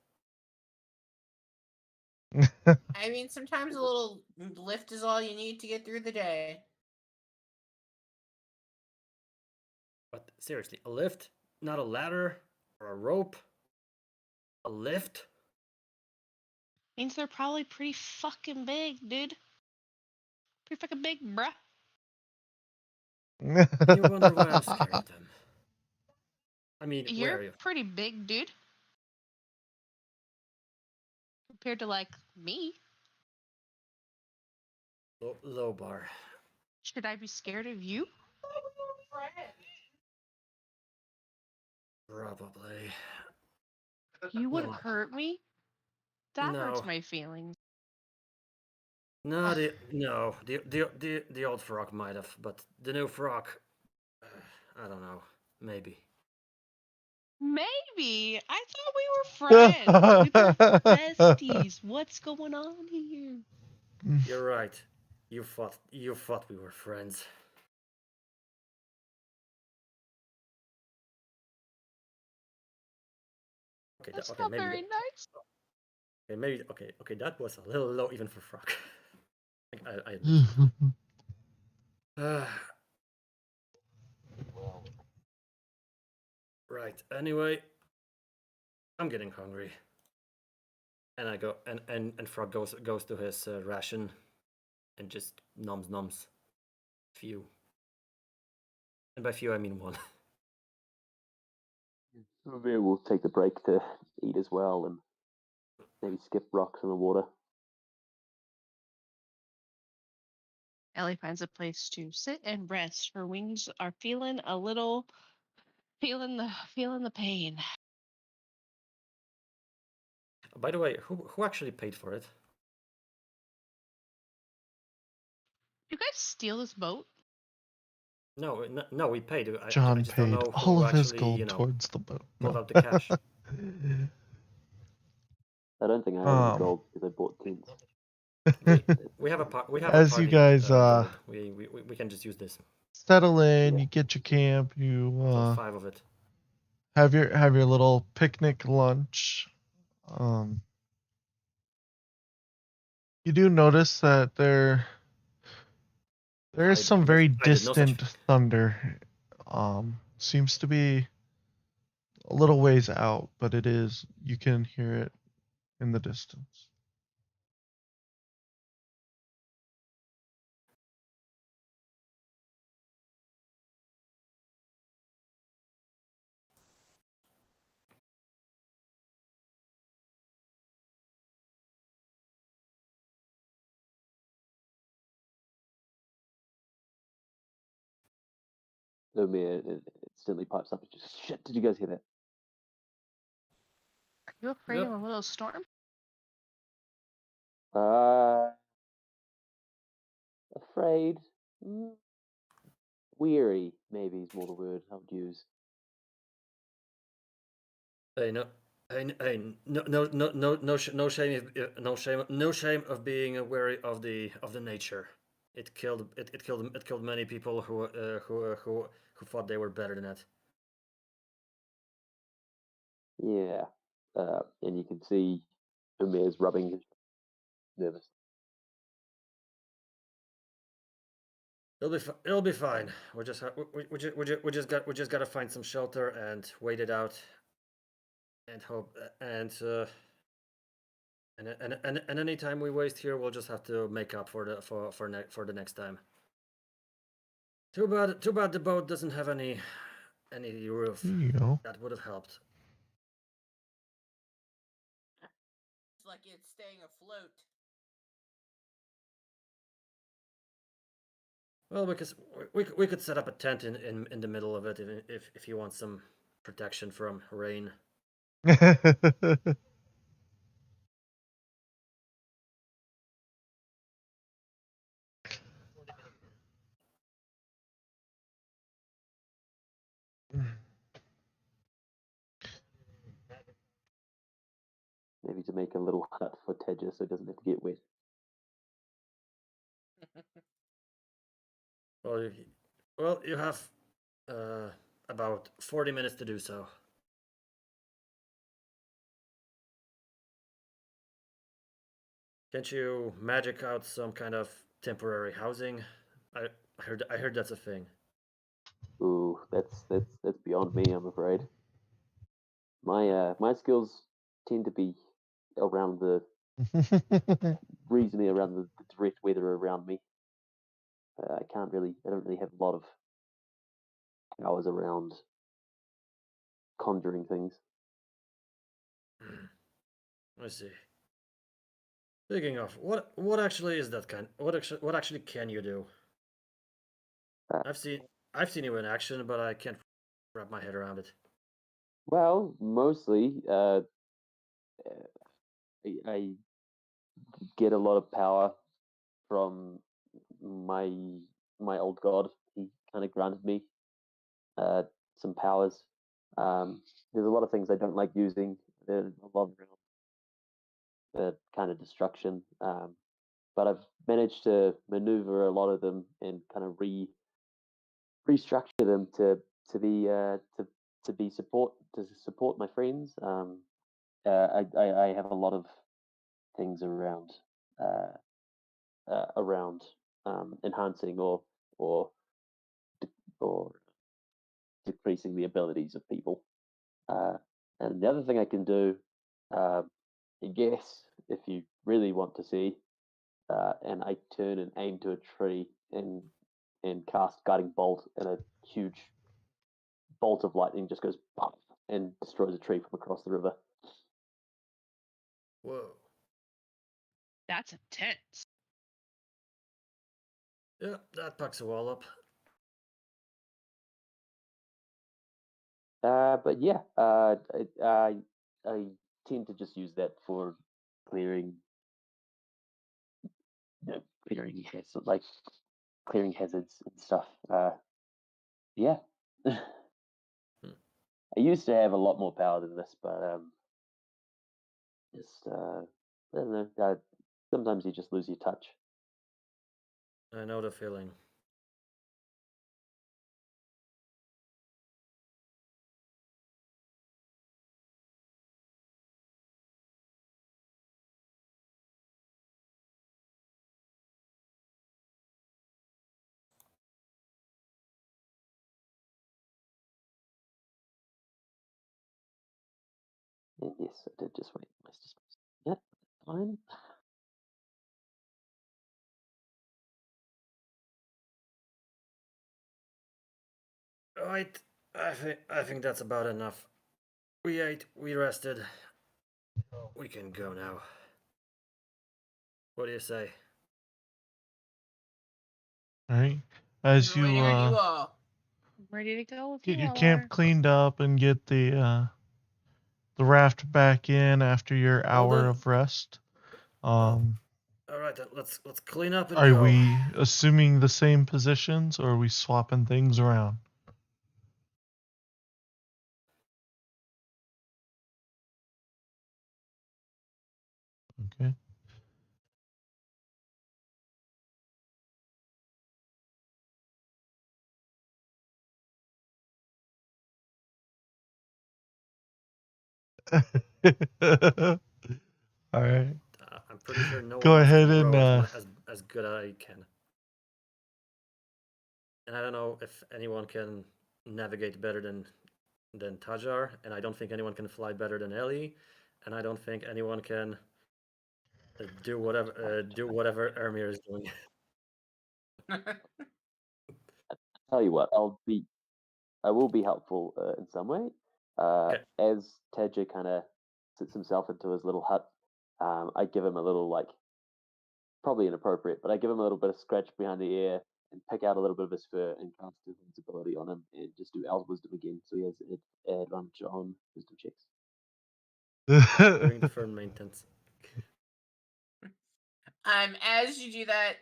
I mean, sometimes a little lift is all you need to get through the day. But seriously, a lift? Not a ladder or a rope? A lift? Means they're probably pretty fucking big, dude. Pretty fucking big, bruh. And you wonder why I'm scared of them. I mean, You're wary of pretty big, dude. Compared to, like, me. low bar. Should I be scared of you? Probably. You would No. hurt me? That hurts No. my feelings. No, the old frog might have, but the new frog, I don't know, maybe. Maybe. I thought we were friends. We were besties. What's going on here? You're right. You thought we were friends. Okay, That's okay, not maybe. very nice. Okay, maybe. Okay, that was a little low even for frog. I admit. Right. Anyway, I'm getting hungry, and I go and frog goes to his ration, and just noms few. And by few I mean one. Maybe we'll take the break to eat as well and maybe skip rocks in the water. Ellie finds a place to sit and rest. Her wings are feeling the pain. By the way, who actually paid for it? You guys steal this boat? No, we paid. I John just don't paid know all who of his actually, gold towards the boat. pulled No. out the cash. I don't think I have any gold because I bought tins. We have a we have As a party you guys gold. We can just use this. settle in, Yeah. you get your camp, you So 5 of it. have your little picnic lunch. You do notice that there is some very I did no such distant thunder. Seems to be a little ways out, but you can hear it in the distance. Lumia instantly pipes up and just, shit, did you guys hear that? Are you afraid Yep. of a little storm? Afraid afraid. Weary, maybe is more the word I would use. Hey, no, no shame, no shame of being wary of the nature. It killed many people who thought they were better than that. Yeah, and you can see Umair's rubbing his nervous. It'll be fine. We just gotta find some shelter and wait it out, and hope and any time we waste here, we'll just have to make up for the next time. Too bad the boat doesn't have any roof. You know. That would have helped. It's like it's staying afloat. Well, because we could set up a tent in the middle of it if you want some protection from rain. Maybe to make a little hut for Tedja so it doesn't have to get wet. Well, you have about 40 minutes to do so. Can't you magic out some kind of temporary housing? I heard that's a thing. Ooh, that's beyond me, I'm afraid. My skills tend to be around the reasonably around the direct weather around me. I don't really have a lot of powers around conjuring things. I see. Speaking of, what actually is that kind? What actually can you do? I've seen you in action, but I can't wrap my head around it. Well, mostly, I get a lot of power from my old god. He kind of granted me some powers. There's a lot of things I don't like using. There's a lot around kind of destruction. But I've managed to maneuver a lot of them and kind of restructure them to be support my friends. I have a lot of things around around enhancing or or decreasing the abilities of people. And the other thing I can do, I guess, if you really want to see, and I turn and aim to a tree and cast guiding bolt, and a huge bolt of lightning just goes pop and destroys a tree from across the river. Whoa. That's intense. Yeah, that packs a wall up. But yeah, I tend to just use that for clearing, clearing hazards and stuff. Yeah. I used to have a lot more power than this, but just I don't know. Sometimes you just lose your touch. I know the feeling. Yes, I did just wait. Yep, fine. Right. I think that's about enough. We ate, we rested. We can go now. What do you say? All right. As We're you waiting on you all. I'm ready to go if get you your all camp are. cleaned up and get the raft back in after your Well hour done. of rest, um, All right, then let's clean up and Are go. we assuming the same positions, or are we swapping things around? Okay. All right. I'm pretty sure no one Go else ahead can and row as good as I can. And I don't know if anyone can navigate better than Tajar, and I don't think anyone can fly better than Ellie, and I don't think anyone can do whatever Ermir is doing. Tell you what, I will be helpful in some way. Okay. As Tedja kind of sits himself into his little hut, I give him a little, like, probably inappropriate, but I give him a little bit of scratch behind the ear and pick out a little bit of his fur and cast invincibility on him and just do Al's wisdom again, so he has advantage on wisdom checks. During the firm maintenance. As you do that,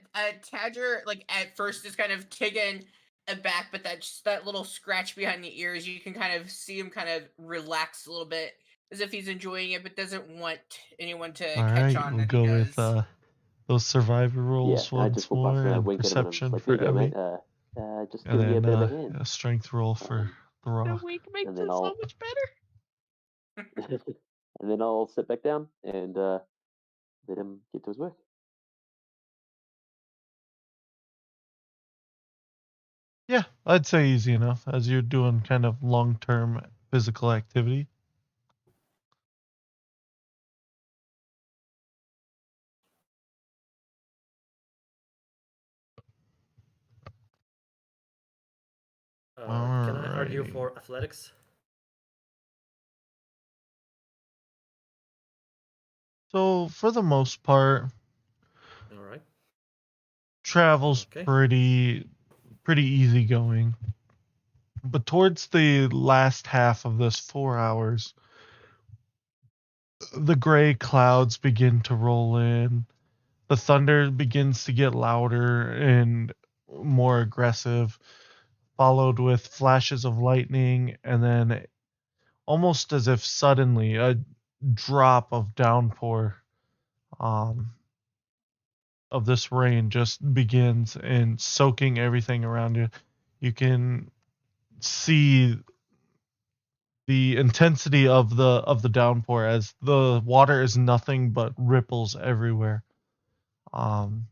Tadger, like, at first is kind of taken aback, but that little scratch behind the ears, you can kind of see him kind of relax a little bit, as if he's enjoying it, but doesn't want anyone to All catch right, on we'll that he go with does. those survivor Yeah, rolls and I once just walk past more, him and I and wink at him and I'm just perception like, for there you go, mate. Emmy, Just and giving you a then bit of a hand. a strength roll for the The rock. wink makes And it then so I'll much better. and then I'll sit back down and let him get to his work. Yeah, I'd say easy enough as you're doing kind of long-term physical activity. Can I argue Alrighty. for athletics? So for the most part, All right. travel's Okay. pretty easygoing. But towards the last half of this 4 hours, the gray clouds begin to roll in. The thunder begins to get louder and more aggressive, followed with flashes of lightning, and then almost as if suddenly a drop of downpour um, of this rain just begins and soaking everything around you. You can see the intensity of the downpour as the water is nothing but ripples everywhere. Um,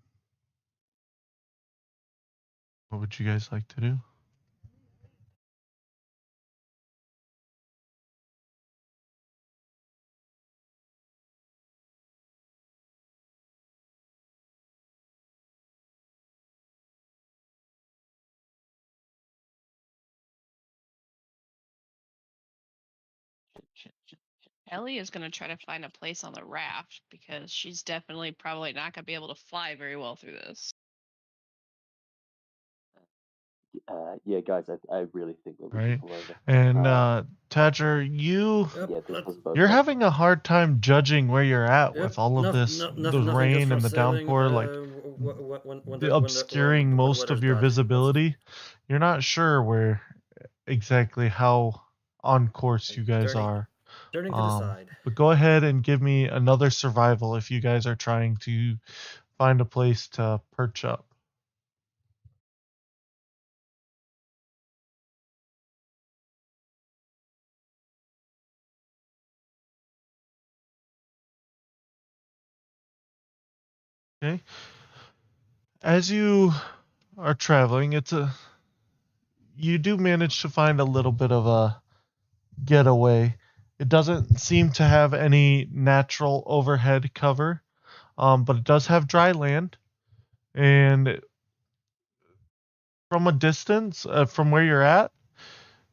what would you guys like to do? Ellie is going to try to find a place on the raft because she's definitely probably not going to be able to fly very well through this. Yeah, guys, I really think that we should Right? pull over. And Uh, Tadger, Yep. Yeah, this Let's. was both. you're having a hard time judging where you're at Yep. with all of this, the Nothing good rain for and the sailing. downpour, like obscuring When the most of weather's your bad. Let's. visibility. You're not sure where exactly how on course you guys are. Turning to the side. But go ahead and give me another survival if you guys are trying to find a place to perch up. Okay. As you are traveling, you do manage to find a little bit of a getaway. It doesn't seem to have any natural overhead cover, but it does have dry land. And from a distance, from where you're at,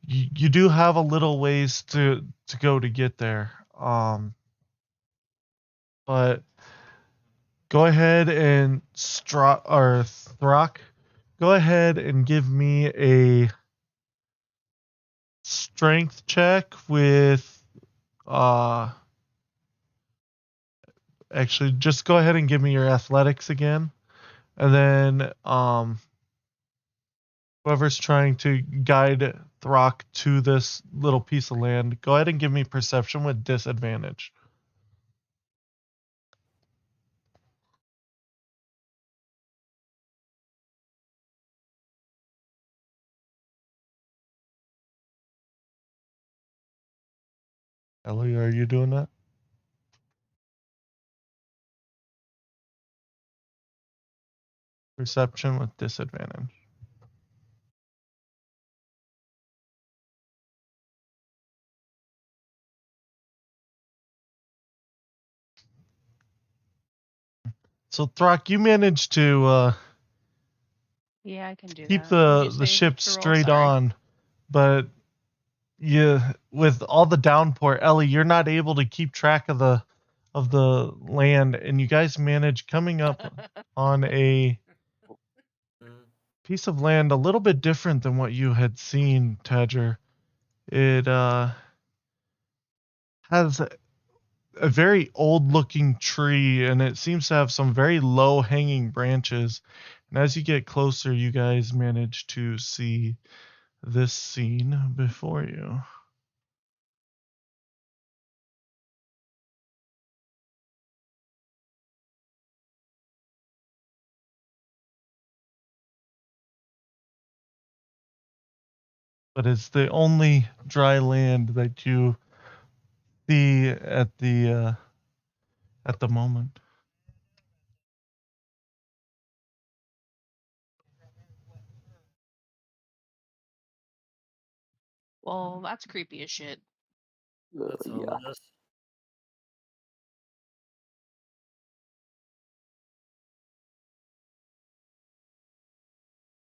you do have a little ways to go to get there. But go ahead and Throck, go ahead and give me a strength check with uh actually, just go ahead and give me your athletics again, and then whoever's trying to guide Throck to this little piece of land, go ahead and give me perception with disadvantage. Ellie, are you doing that? Perception with disadvantage. So Throck, you managed to Yeah, I can do keep that. What'd you the say ship to roll? straight Sorry. on, but with all the downpour, Ellie, you're not able to keep track of the land, and you guys manage coming up on a piece of land a little bit different than what you had seen, Tadger. It has a very old looking tree, and it seems to have some very low hanging branches. And as you get closer, you guys manage to see this scene before you. But it's the only dry land that you see at the moment. Well, that's creepy as shit. That's Yeah. ominous.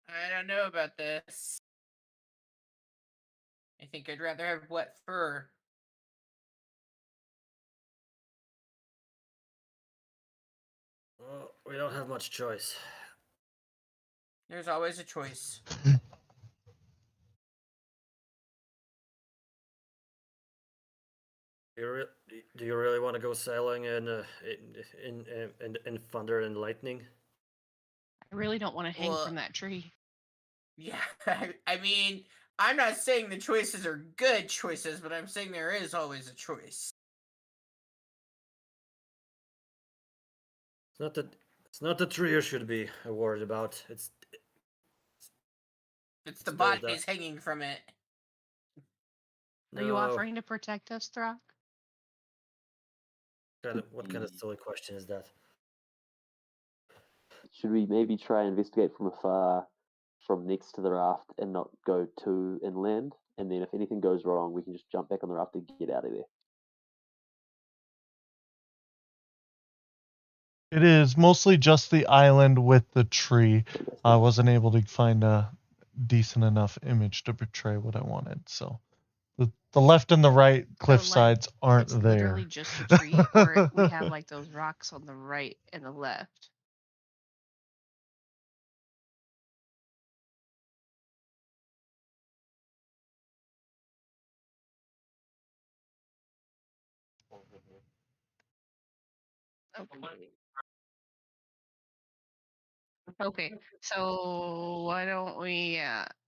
I don't know about this. I think I'd rather have wet fur. Well, we don't have much choice. There's always a choice. Do you really want to go sailing in thunder and lightning? I really don't want to hang Well- from that tree. Yeah, I mean, I'm not saying the choices are good choices, but I'm saying there is always a choice. It's not the tree you should be worried about. It's the those bodies hanging from it. Are you offering to protect us, Throck? What kind of silly question is that? Should we maybe try and investigate from afar, from next to the raft, and not go too inland? And then if anything goes wrong, we can just jump back on the raft and get out of there. It is mostly just the island with the tree. I wasn't able to find a decent enough image to portray what I wanted, so the left and the right cliff like, sides aren't It's there. literally just a tree, or we have like those rocks on the right and the left. Okay. Okay, so why don't we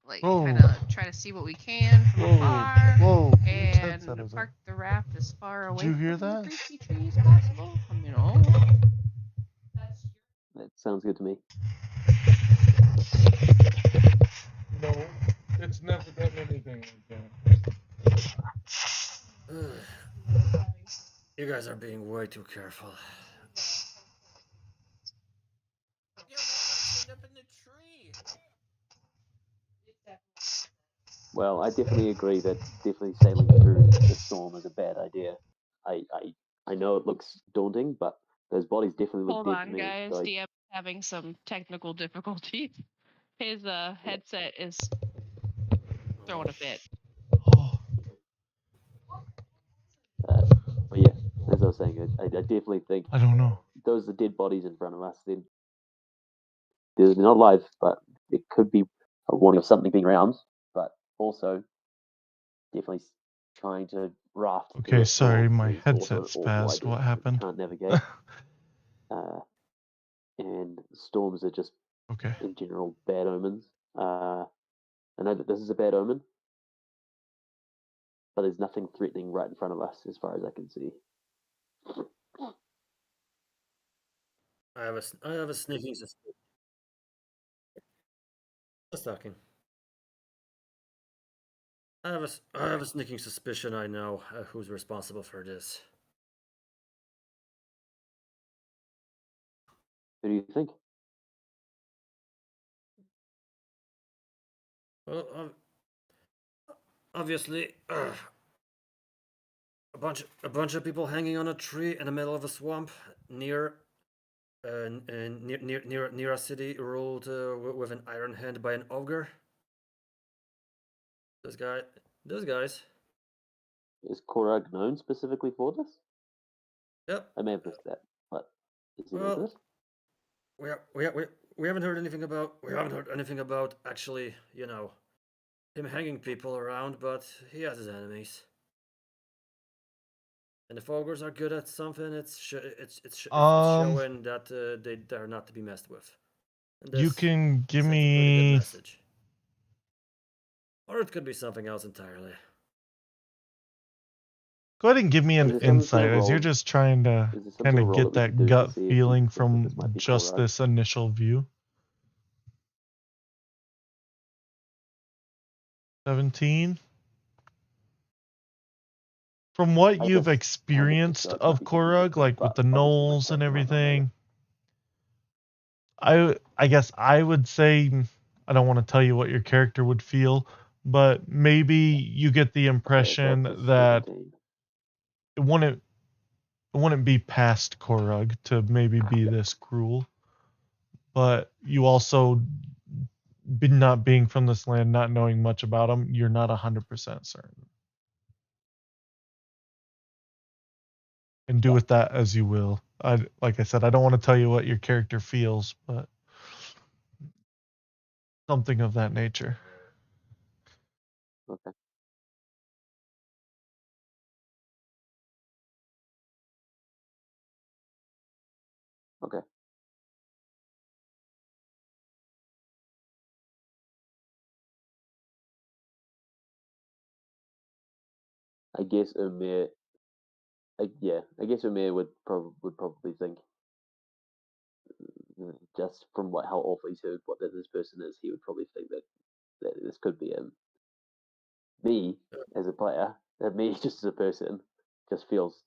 like Whoa. kind of try to see what we can from afar Whoa! Whose and headset is park that? the raft as far away you hear from that? the creepy tree as possible? You know. That sounds good to me. No, it's never done anything like that. You guys are being way too careful. You don't want us to end up in the tree. Well, I definitely agree that definitely sailing through the storm is a bad idea. I know it looks daunting, but those bodies definitely look Hold dead on, to me. guys. So DM having some technical difficulties. His headset is throwing a fit. but yeah, as I was saying, I definitely think I don't know. those are dead bodies in front of us. They're not alive, but it could be a warning of something being around. But also, definitely trying to raft the Okay, rest sorry, along. my He's headset also spazzed. What happened? Can't navigate. And storms are just, Okay. in general, bad omens. I know that this is a bad omen, but there's nothing threatening right in front of us as far as I can see. I have a sneaking suspicion. Just talking. I have a sneaking suspicion I know who's responsible for this. Who do you think? Well, obviously, a bunch of people hanging on a tree in the middle of a swamp near near a city ruled with an iron hand by an ogre. Those guys. Is Korag known specifically for this? Yep. I may have missed that, but is he known for Well, this? we haven't heard anything about actually, him hanging people around, but he has his enemies. And if ogres are good at something, it's showing that they're not to be messed with. And You this can give sends a pretty good me. message. Or it could be something else entirely. Go ahead and give me Is an there some sort of insight, as you're roll- just trying to Is there some kind sort of of roll get that we that can do to gut see if we feeling think that from this might be just Korag? this initial view. 17. From what I you've just have it experienced so it might of be something Korug, different, like with but the obviously my knolls and character might not know everything, I guess I would say, I don't want to tell you what your character would feel, but maybe you get the that. Okay, so impression it's a that 17. it wouldn't be past Korug to maybe be this cruel, but you also, not being from this land, not knowing much about him, you're not 100% certain. And do Yeah. with that as you will. Like I said, I don't want to tell you what your character feels, but something of that nature. Okay. Okay. I guess Umir. I guess Umir would probably think, just from how awful he's heard what this person is, he would probably think that this could be him. Me as a player, me just as a person, just feels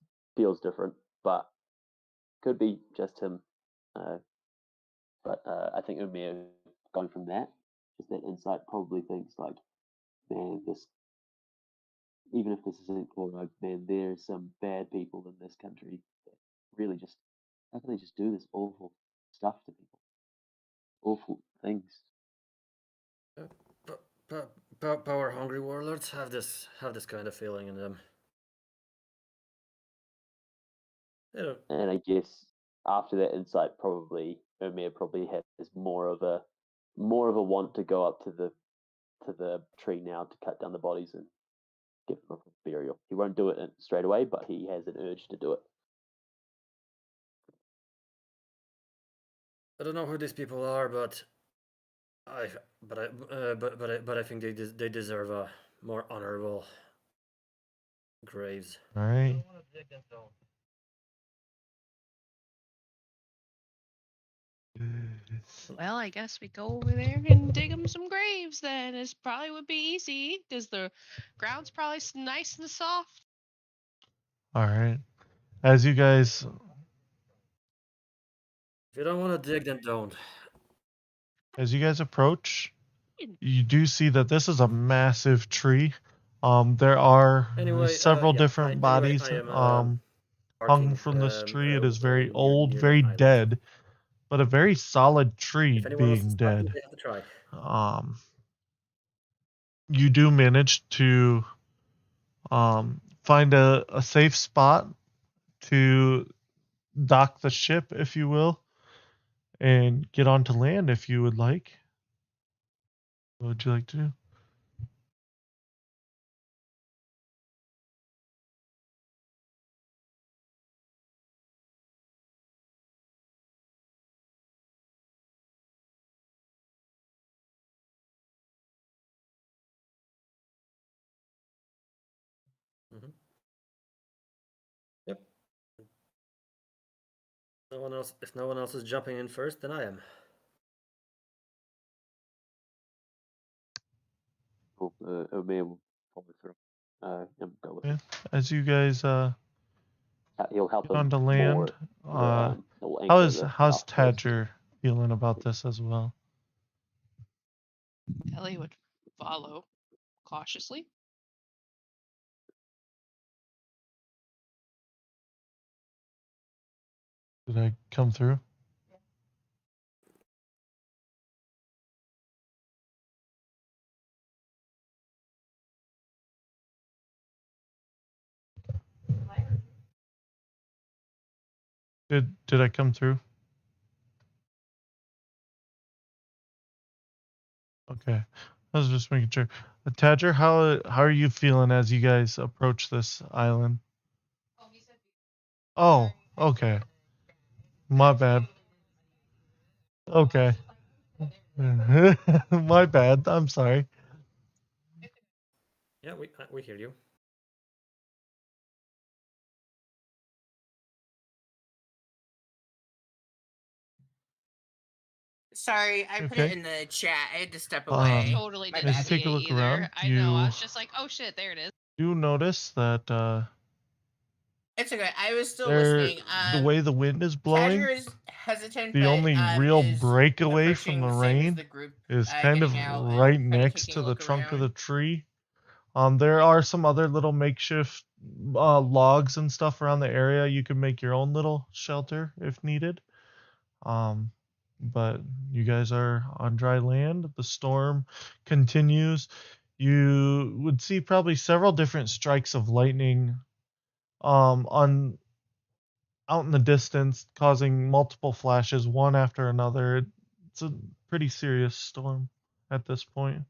different, but could be just him. Uh, but I think Umir, going from that, just that insight, probably thinks like, man, this, even if this isn't Korog, man, there's some bad people in this country that really just, how can they just do this awful stuff to people? Awful things. Power hungry warlords have this kind of feeling in them. And I guess after that insight, probably Umir probably has more of a want to go up to the tree now to cut down the bodies and give them a burial. He won't do it straight away, but he has an urge to do it. I don't know who these people are, but I think they deserve a more honorable graves. All right. Well, I guess we go over there and dig them some graves then. It probably would be easy because the ground's probably nice and soft. All right. As you guys, If you don't want to dig, then don't. approach, you do see that this is a massive tree. There are Anyway, several yeah. different Anyway, bodies I am hung parking from this tree. It is very near old, the very island. dead, but a very solid tree If anyone wants to being stop me, dead. they have to try. You do manage to find a safe spot to dock the ship, if you will, and get onto land if you would like. What would you like to do? Yep. If no one else is jumping in first, then I am. Cool. Omir will follow through and go with Yeah. him. As you guys He'll help get him onto land, more. He'll anchor how's the raft first. Tadger feeling about this as well? Ellie would follow cautiously. Did I come through? Did I come through? Okay. I was just making sure. Tadger, how are you feeling as you guys approach this island? Oh, okay. My bad. Okay. My bad. I'm sorry. Yeah, we hear you. Sorry, I put Okay. it in the chat. I had to step Um, away. Totally My didn't As you bad. see take a it look either. around, I know. I you was just like, oh shit, there it is. do notice that It's okay. I was still there, listening. the way the wind is blowing, Tadger is hesitant, the but only real is breakaway from approaching the the same as rain the group, is kind of getting out right and kind of next taking to a the look trunk of around. the tree. There are some other little makeshift logs and stuff around the area. You can make your own little shelter if needed. But you guys are on dry land. The storm continues. You would see probably several different strikes of lightning on out in the distance, causing multiple flashes, one after another. It's a pretty serious storm at this point.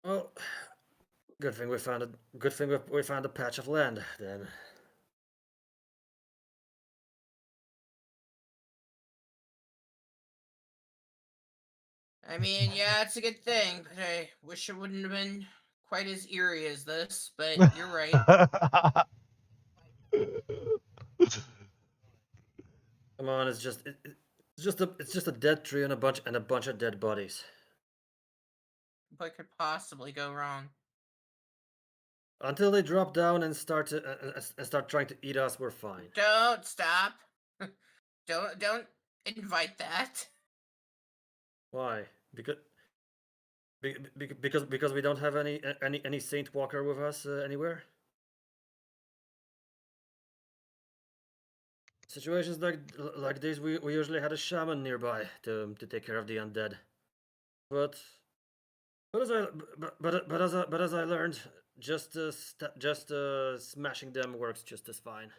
Well, good thing we found a we found a patch of land then. I mean, yeah, it's a good thing, but I wish it wouldn't have been quite as eerie as this, but you're right. Come on, it's just a dead tree and a bunch of dead bodies. What could possibly go wrong? Until they drop down and start trying to eat us, we're fine. Don't stop. don't invite that. Why? Because we don't have any saint walker with us anywhere. Situations like these, we usually had a shaman nearby to take care of the undead. But as I learned, just smashing them works just as fine.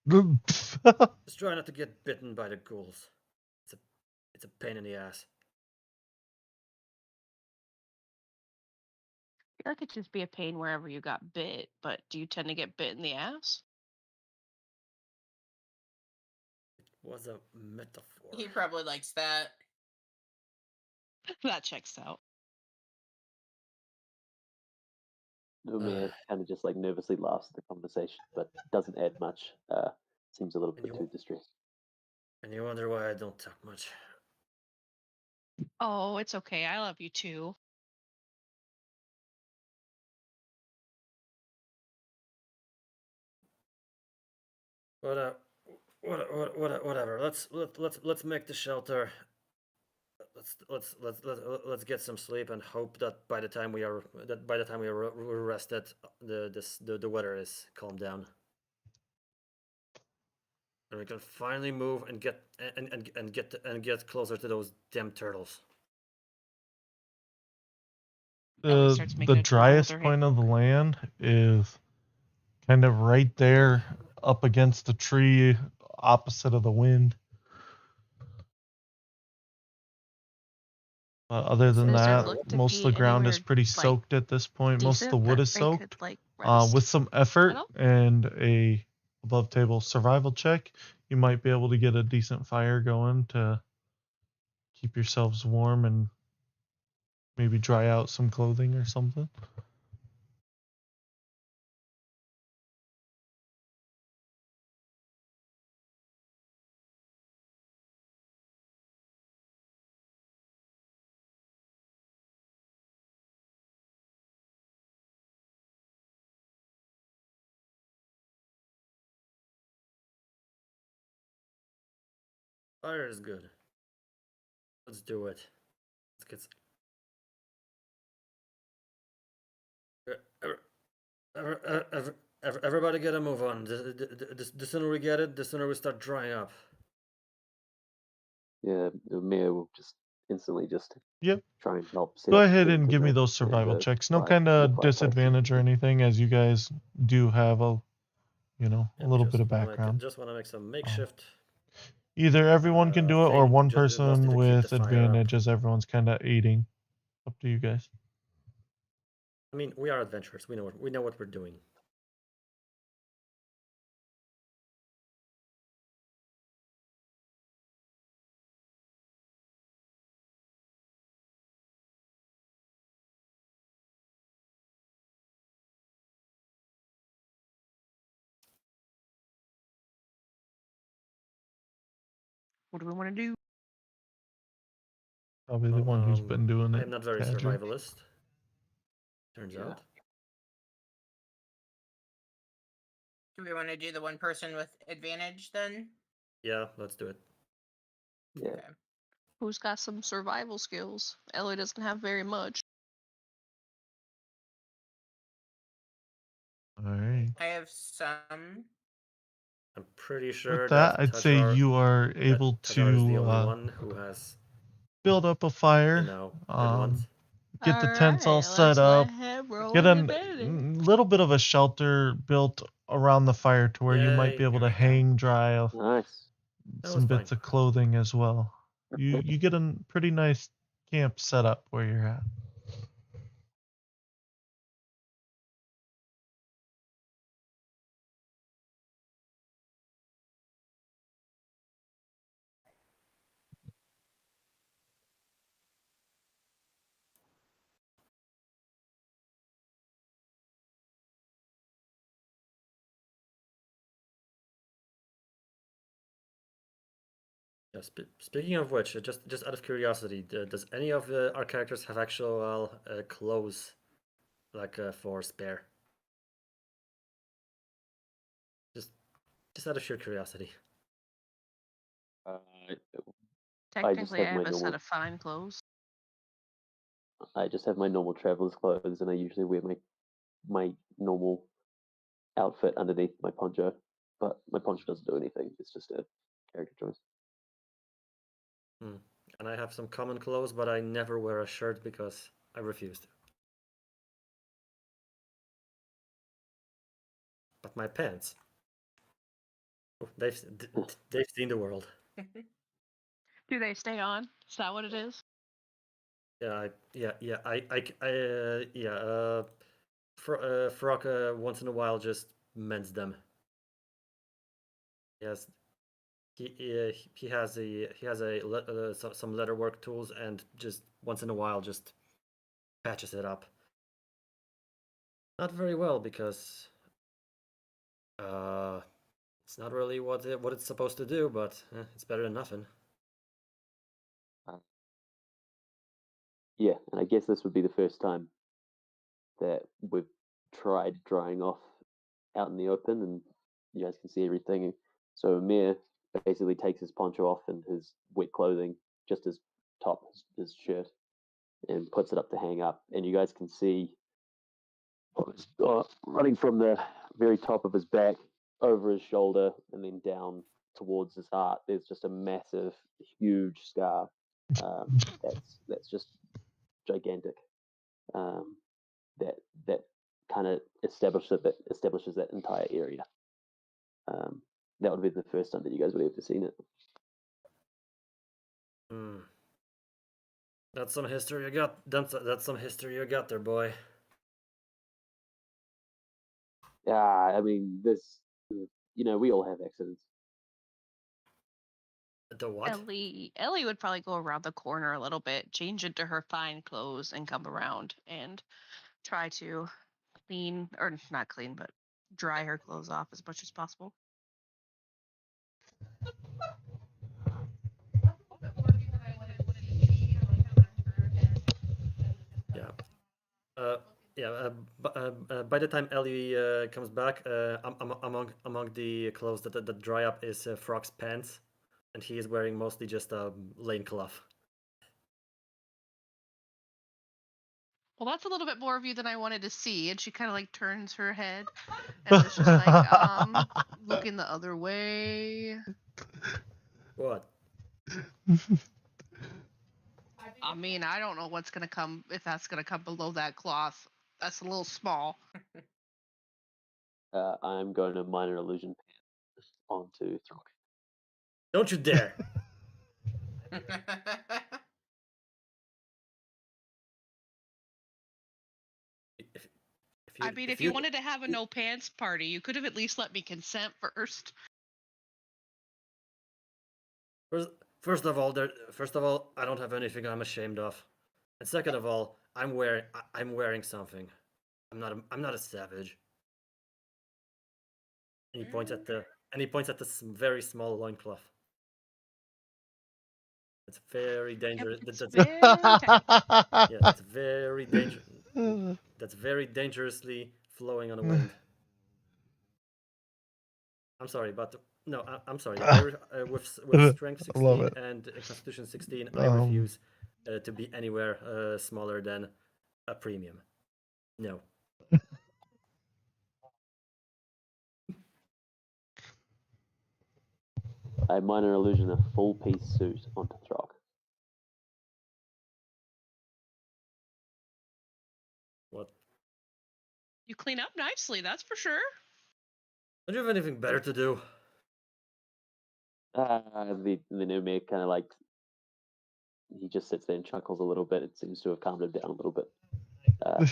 Just try not to get bitten by the ghouls. It's a pain in the ass. I feel like it'd just be a pain wherever you got bit, but do you tend to get bit in the ass? It was a metaphor. He probably likes that. That checks out. Umir kind of just like nervously laughs at the conversation, but doesn't add much. Seems a little bit too distressed. And you wonder why I don't talk much. Oh, it's okay. I love you too. But whatever. Let's make the shelter. Let's get some sleep and hope that by the time we are rested, the weather is calmed down, and we can finally move and get closer to those damn turtles. Ellie starts making The a doodle with driest her point hand. of the land is kind of right there up against the tree opposite of the wind. But other than Does there that, look to most of be the ground is anywhere, pretty like, soaked at this point. Most of the decent wood that is they could soaked. like rest? With some effort all? and a above table survival check, you might be able to get a decent fire going to keep yourselves warm and maybe dry out some clothing or something. Fire is good. Let's do it. Let's get. Everybody get a move on. The sooner we get it, the sooner we start drying up. Yeah, Mia will just instantly just Yep. try and help set Go up ahead the and give me dinner those and survival the checks. No fire, kind the of fireplace. disadvantage or anything, as you guys do have a, a little bit of background. Just want to make some makeshift. Either everyone can do it, or thing, one mostly person to keep with the fire up. advantage, as everyone's kind of aiding. Up to you guys. I mean, we are adventurers. We know what we're doing. What do we want to do? Probably the one who's been doing it. I'm not very Tadric. survivalist. Turns out. Do we want to do the one person with advantage then? Yeah, let's do it. Yeah. Okay. Who's got some survival skills? Ellie doesn't have very much. All right. I have some. I'm pretty sure With that, I'd say Tajar- you are that able Tajar is the only to one who has, build up a fire. good ones. Get the tents all set up. Get a little bit of a shelter built around the fire to where you might be Yay, able there to we go. hang dry Nice. That some was bits fine. of clothing as well. You get a pretty nice camp set up where you're at. Yeah, speaking of which, just out of curiosity, does any of our characters have actual clothes, like for spare? Just out of sheer curiosity. I Technically, I have have my a set normal- of fine clothes. I just have my normal traveler's clothes, and I usually wear my normal outfit underneath my poncho. But my poncho doesn't do anything. It's just a character choice. And I have some common clothes, but I never wear a shirt because I refuse to. But my pants, they've seen the world. Do they stay on? Is that what it is? Frog once in a while just mends them. Yes, he has some leatherwork tools, and just once in a while just patches it up. Not very well because it's not really what it's supposed to do, but it's better than nothing. Yeah, and I guess this would be the first time that we've tried drying off out in the open, and you guys can see everything. So Amir basically takes his poncho off and his wet clothing, just his top, his shirt, and puts it up to hang up. And you guys can see running from the very top of his back over his shoulder and then down towards his heart. There's just a massive, huge scar. That's just gigantic. That kind of establishes that entire area. that would be the first time that you guys would have ever seen it. That's some history you got. That's some history you got there, boy. Yeah, I mean, we all have accidents. The what? Ellie would probably go around the corner a little bit, change into her fine clothes, and come around and try to clean, or not clean, but dry her clothes off as much as possible. Yeah. By the time Ellie comes back, among the clothes that dry up is Frog's pants, and he is wearing mostly just a loincloth. Well, that's a little bit more of you than I wanted to see. And she kind of like turns her head and was just like, looking the other way. What? I mean, I don't know what's gonna come, if that's gonna come below that cloth. That's a little small. I'm going to minor illusion pan onto Throg. Don't you dare! If you wanted to have a no pants party, you could have at least let me consent first. First of all, I don't have anything I'm ashamed of, and second of all, I'm wearing something. I'm not a savage. And he points at the very small loincloth. It's very dangerous. Yeah, it's very dangerous. That's very dangerously flowing on the wind. I'm sorry, but no, I'm sorry. With strength 16 and constitution 16, I refuse to be anywhere smaller than a premium. No. I minor illusion a full piece suit onto Throg. What? You clean up nicely, that's for sure. Don't you have anything better to do? The new me kind of like, he just sits there and chuckles a little bit. It seems to have calmed him down a little bit.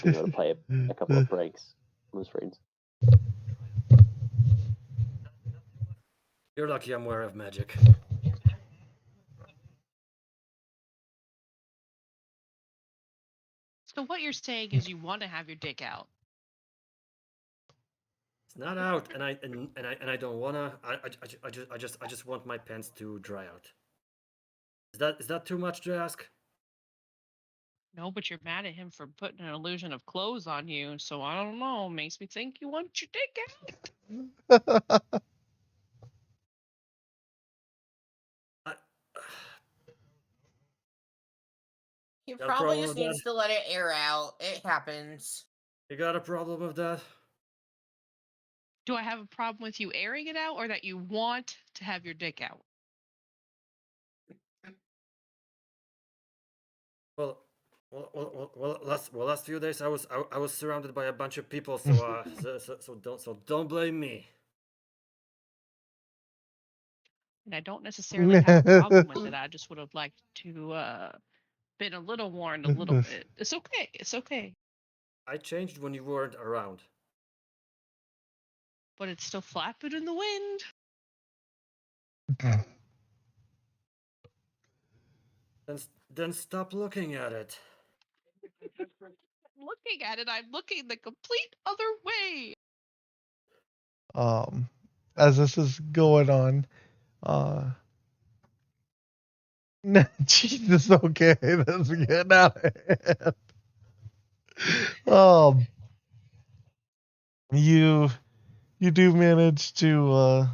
Being able to play a couple of pranks on his friends. You're lucky I'm aware of magic. So what you're saying is you want to have your dick out. It's not out, and I don't wanna. I just want my pants to dry out. Is that too much to ask? No, but you're mad at him for putting an illusion of clothes on you, so I don't know. Makes me think you want your dick out. He probably just needs to let it air out. It happens. You got a problem with that? Do I have a problem with you airing it out, or that you want to have your dick out? Well, last few days I was surrounded by a bunch of people, so don't blame me. And I don't necessarily have a problem with it. I just would have liked to been a little warned a little bit. It's okay. It's okay. I changed when you weren't around. But it's still flapping in the wind. Then stop looking at it. Looking at it, I'm looking the complete other way. As this is going on, Jesus, okay, this is getting out of hand. You do manage to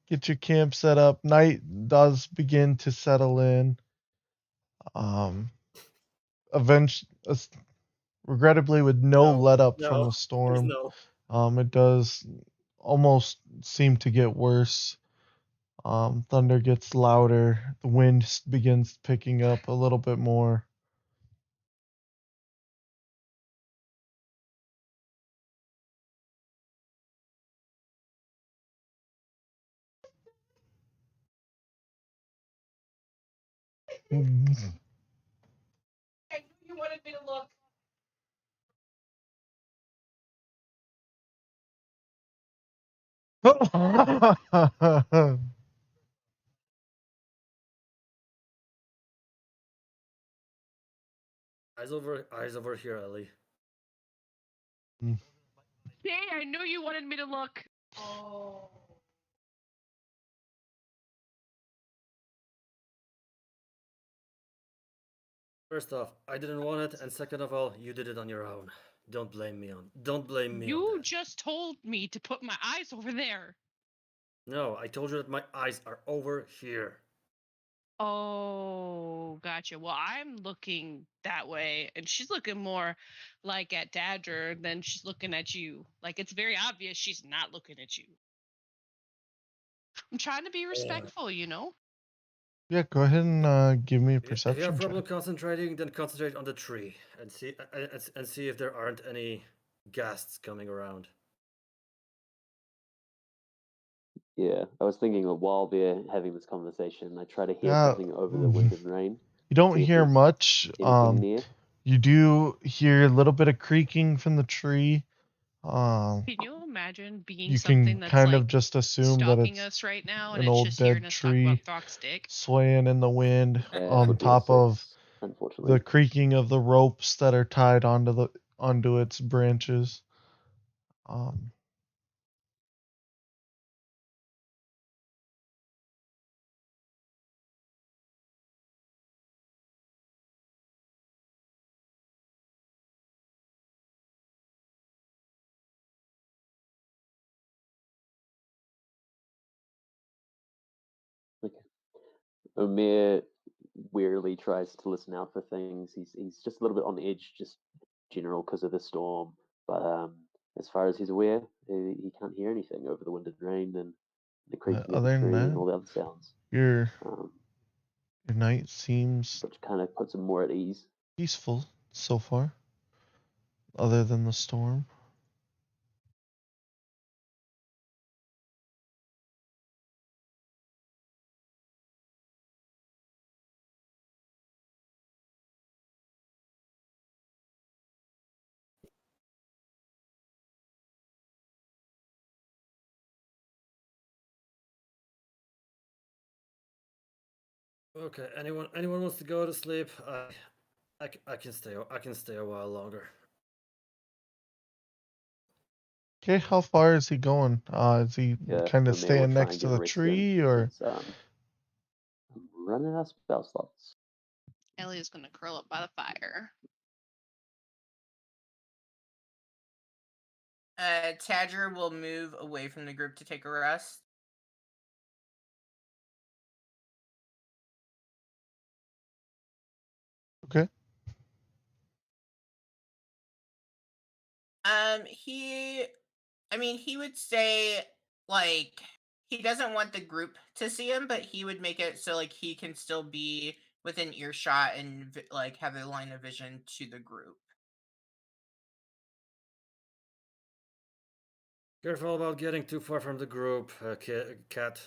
get your camp set up. Night does begin to settle in. Regrettably, with no let up from the storm, it does almost seem to get worse. Thunder gets louder. The wind begins picking up a little bit more. I knew you wanted me to look. Eyes over here, Ellie. Hey, I knew you wanted me to look. Oh. First off, I didn't want it, and second of all, you did it on your own. Don't blame me on You that. just told me to put my eyes over there. No, I told you that my eyes are over here. Oh, gotcha. Well, I'm looking that way, and she's looking more like at Dadger than she's looking at you. Like, it's very obvious she's not looking at you. I'm trying to be respectful, you know? Yeah, go ahead and give me a If you have perception problem check. concentrating, then concentrate on the tree and see if there aren't any ghasts coming around. Yeah, I was thinking that while they're having this conversation, I try to hear Yeah, something over the wind and rain. you don't See if hear there's much. anything near. You do hear a little bit of creaking from the tree. Can you imagine being You something can that's kind like of just assume that stalking it's us right now, and an it's old just hearing dead us talk about tree Throck's dick? swaying in the wind It on would be a top of six, unfortunately. the creaking of the ropes that are tied onto its branches. Um, Okay. Omir wearily tries to listen out for things. He's just a little bit on edge, just general because of the storm. But as far as he's aware, he can't hear anything over the wind and rain and the creaking of the other than tree and that, all the other sounds. your Um, your night seems which kind of puts him more at ease. peaceful so far, other than the storm. Okay, anyone wants to go to sleep? I can stay a while longer. Okay, how far is he going? Is he Yeah, kind of Omir will staying try next and to get a the rest in tree, or since I'm running out of spell slots. Ellie's gonna curl up by the fire. Tadger will move away from the group to take a rest. okay? He would say, like, he doesn't want the group to see him, but he would make it so, like, he can still be within earshot and, like, have a line of vision to the group. Careful about getting too far from the group, cat.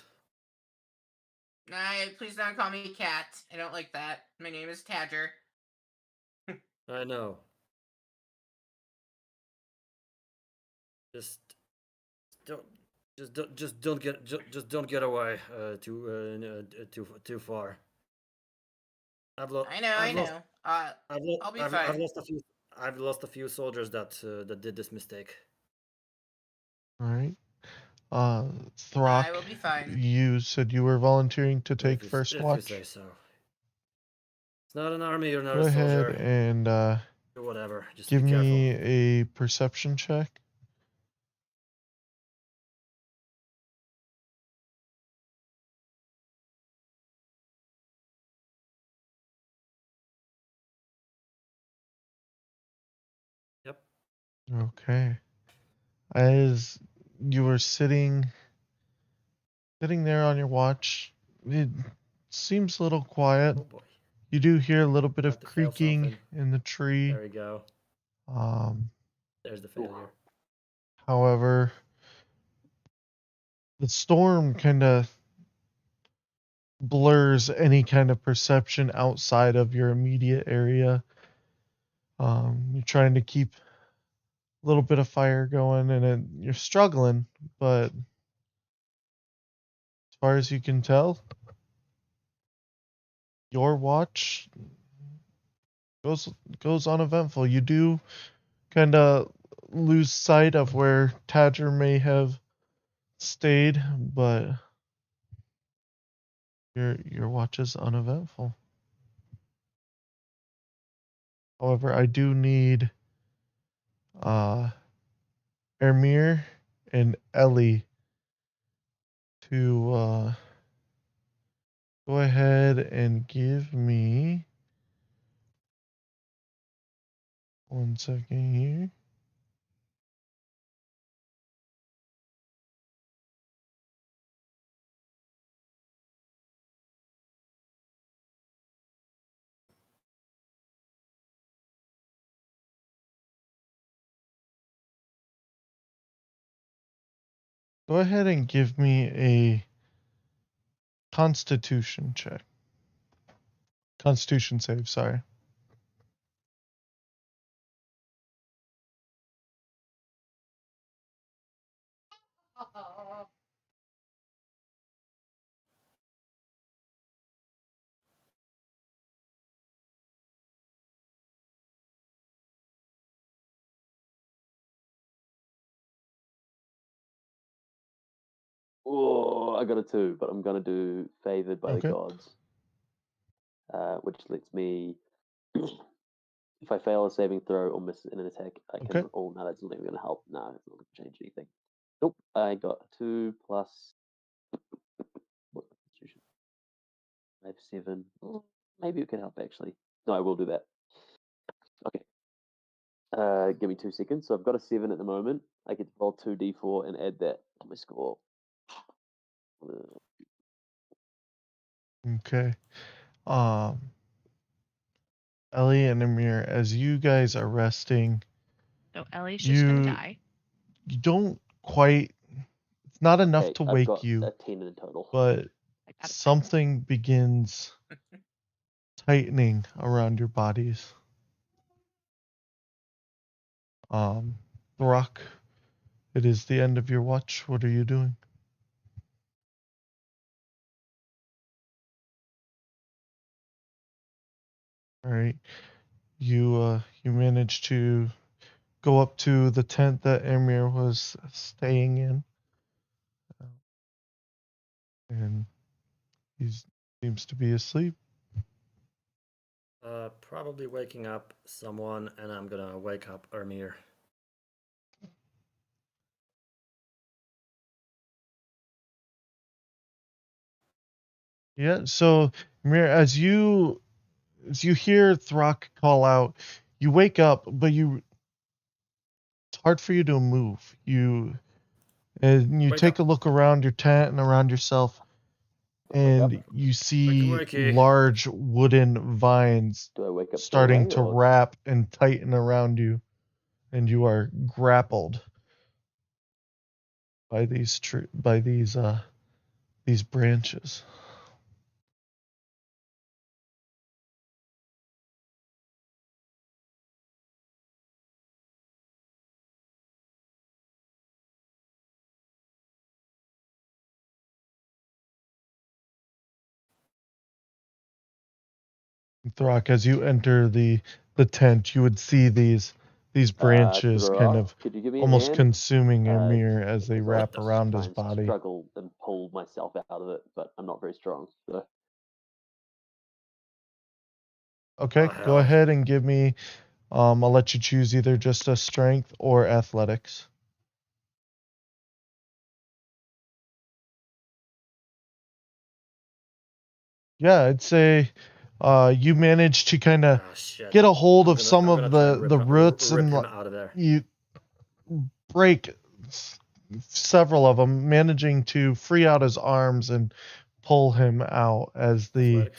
Please don't call me Cat. I don't like that. My name is Tadger. I know. Just don't. Just don't get away too far. I know. I'll be fine. I've lost a few soldiers that did this mistake. All right. I Throck, will be fine. you said you were volunteering to take first If you say watch. so. It's not an army. You're not Go a ahead soldier. and Do whatever. Just give be careful. me a perception check. Yep. Okay. As you were sitting there on your watch, it seems a little quiet. Oh boy. You do hear a little bit of About to fail creaking something. in the tree. There we go. Um, There's the failure. however, the storm kind of blurs any kind of perception outside of your immediate area. You're trying to keep a little bit of fire going, and you're struggling, but as far as you can tell, your watch goes uneventful. You do kind of lose sight of where Tadger may have stayed, but your watch is uneventful. However, I do need Ermir and Ellie to go ahead and give me 1 second here. Go ahead and give me a Constitution check. Constitution save, sorry. Oh, I got a 2, but I'm gonna do favored by the Okay. gods, which lets me, if I fail a saving throw or miss in an attack, I can. Okay. Oh no, that's not even gonna help. No, it's not gonna change anything. Nope. I got 2 plus what Constitution? 5, 7. Maybe it can help actually. No, I will do that. Okay. Give me 2 seconds. So I've got a 7 at the moment. I get to roll 2d4 and add that to my score. Okay. Ellie and Amir, as you guys are resting, So Ellie's just gonna you die. you don't quite. It's not enough Okay, to I've wake got you, a 10 in total. but I got a 10. something begins tightening around your bodies. Brock, it is the end of your watch. What are you doing? All right. You managed to go up to the tent that Emir was staying in, and he seems to be asleep. Probably waking up someone, and I'm gonna wake up Ermir. Yeah. So Emir, as you hear Throck call out, you wake up, but it's hard for you to move. And you Wake take up. a look around your tent and around yourself, Wake up. and you see wakey. large wooden vines Do I wake up straight starting away to or? wrap and tighten around you, and you are grappled by these branches. Throck, as you enter the tent, you would see these branches kind Zoria, of could you give me a almost hand? consuming Emir as they Because I wrap around try his and body. struggle and pull myself out of it, but I'm not very strong. So Okay, go Hell. ahead and give me. I'll let you choose either just a strength or athletics. Yeah, I'd say you managed to kind of Ah, shit. get a hold I'm of gonna, some I'm of gonna try and the roots, rip and him out of there. you break several of them, managing to free out his arms and pull him out as Athletics.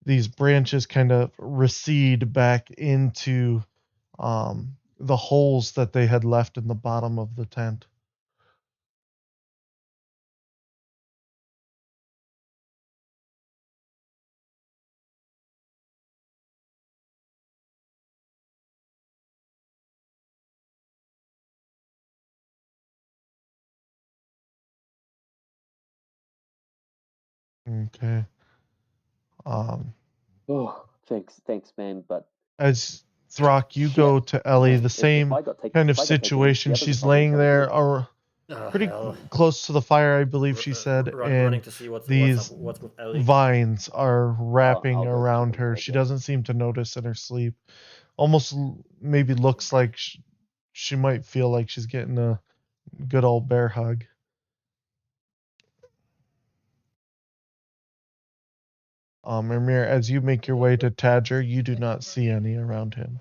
these branches kind of recede back into the holes that they had left in the bottom of the tent. Okay. Um, Oh, thanks, man. But as Throck, you shit, go to Ellie, man, the if same I got taken, kind if of I got taken in, the situation. others are She's probably laying coming there, too. or Oh pretty hell! close to the fire, I believe she said, Running and to see what's up. these What's with Ellie? vines are wrapping I'll go check around on her. her She then. doesn't seem to notice in her sleep. Almost maybe looks like she might feel like she's getting a good old bear hug. Amir, as you make your way to Tadger, you do not see any around him.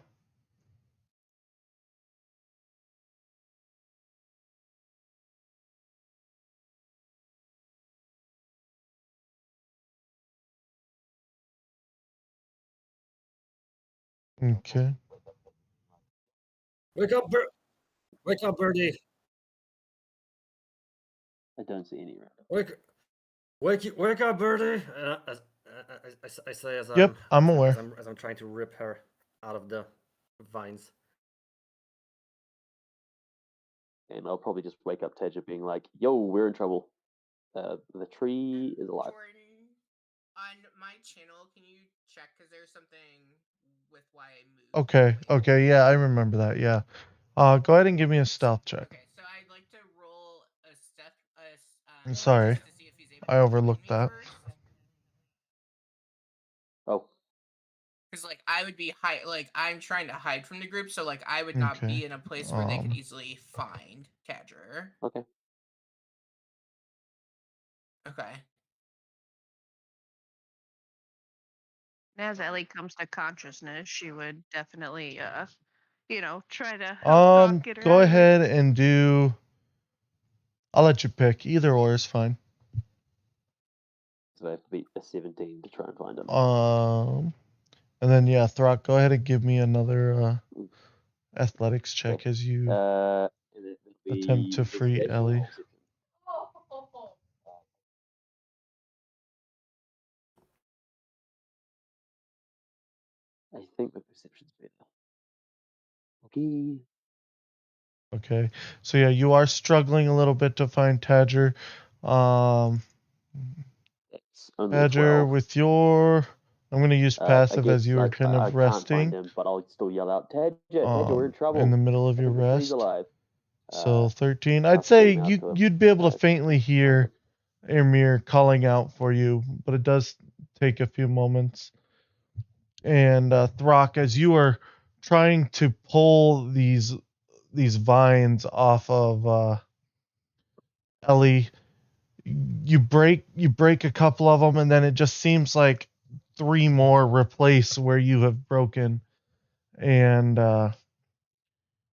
Okay. Wake up, wake up, Birdie! I don't see any around. Wake up, Birdie! I say as Yep, I'm aware. as I'm trying to rip her out of the vines. And I'll probably just wake up Tedja being like, "Yo, we're in trouble. The tree is alive." Jordan, on my channel, can you check because there's something with why I moved? Okay, Like, okay, yeah, I remember that, yeah. Go ahead and give me a stealth check. okay, so I'd like to roll a step, I'm sorry, just to see if he's able to I find overlooked me that. first. Oh, Because like I would be like I'm trying to hide from the group, so like I would not Okay. be in a place where they could easily find Tadger. okay. Okay. And as Ellie comes to consciousness, she would definitely, try to help Throck get her Go out of here. ahead and do. I'll let you pick. Either or is fine. So I have to beat a 17 to try and find him. And then yeah, Throck, go ahead and give me another Mm. athletics check Okay. as you And it'll attempt be to free investigation or Ellie. perception. I think the perception's better. Okay. Okay. So yeah, you are struggling a little bit to find Tadger. That's only a Tadger, 12. with your, I'm gonna use I passive as guess you were I kind of can't find resting. him, but I'll still yell out, Tadger, we're in trouble. In the middle of I your think the tree's rest. alive. So 13. I'll I'd say scream out to him. you'd be able to faintly Find hear him. Emir calling out for you, but it does take a few moments. And Throck, as you are trying to pull these vines off of Ellie, you break a couple of them, and then it just seems like three more replace where you have broken, and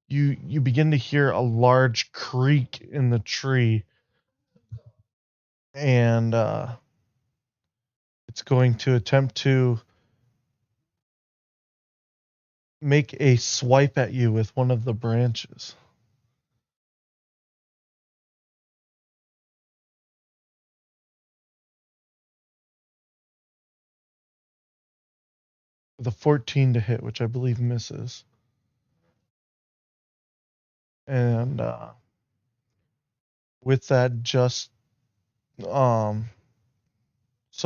you begin to hear a large creak in the tree, and it's going to attempt to make a swipe at you with one of the branches. With a 14 to hit, which I believe misses. And with that, just so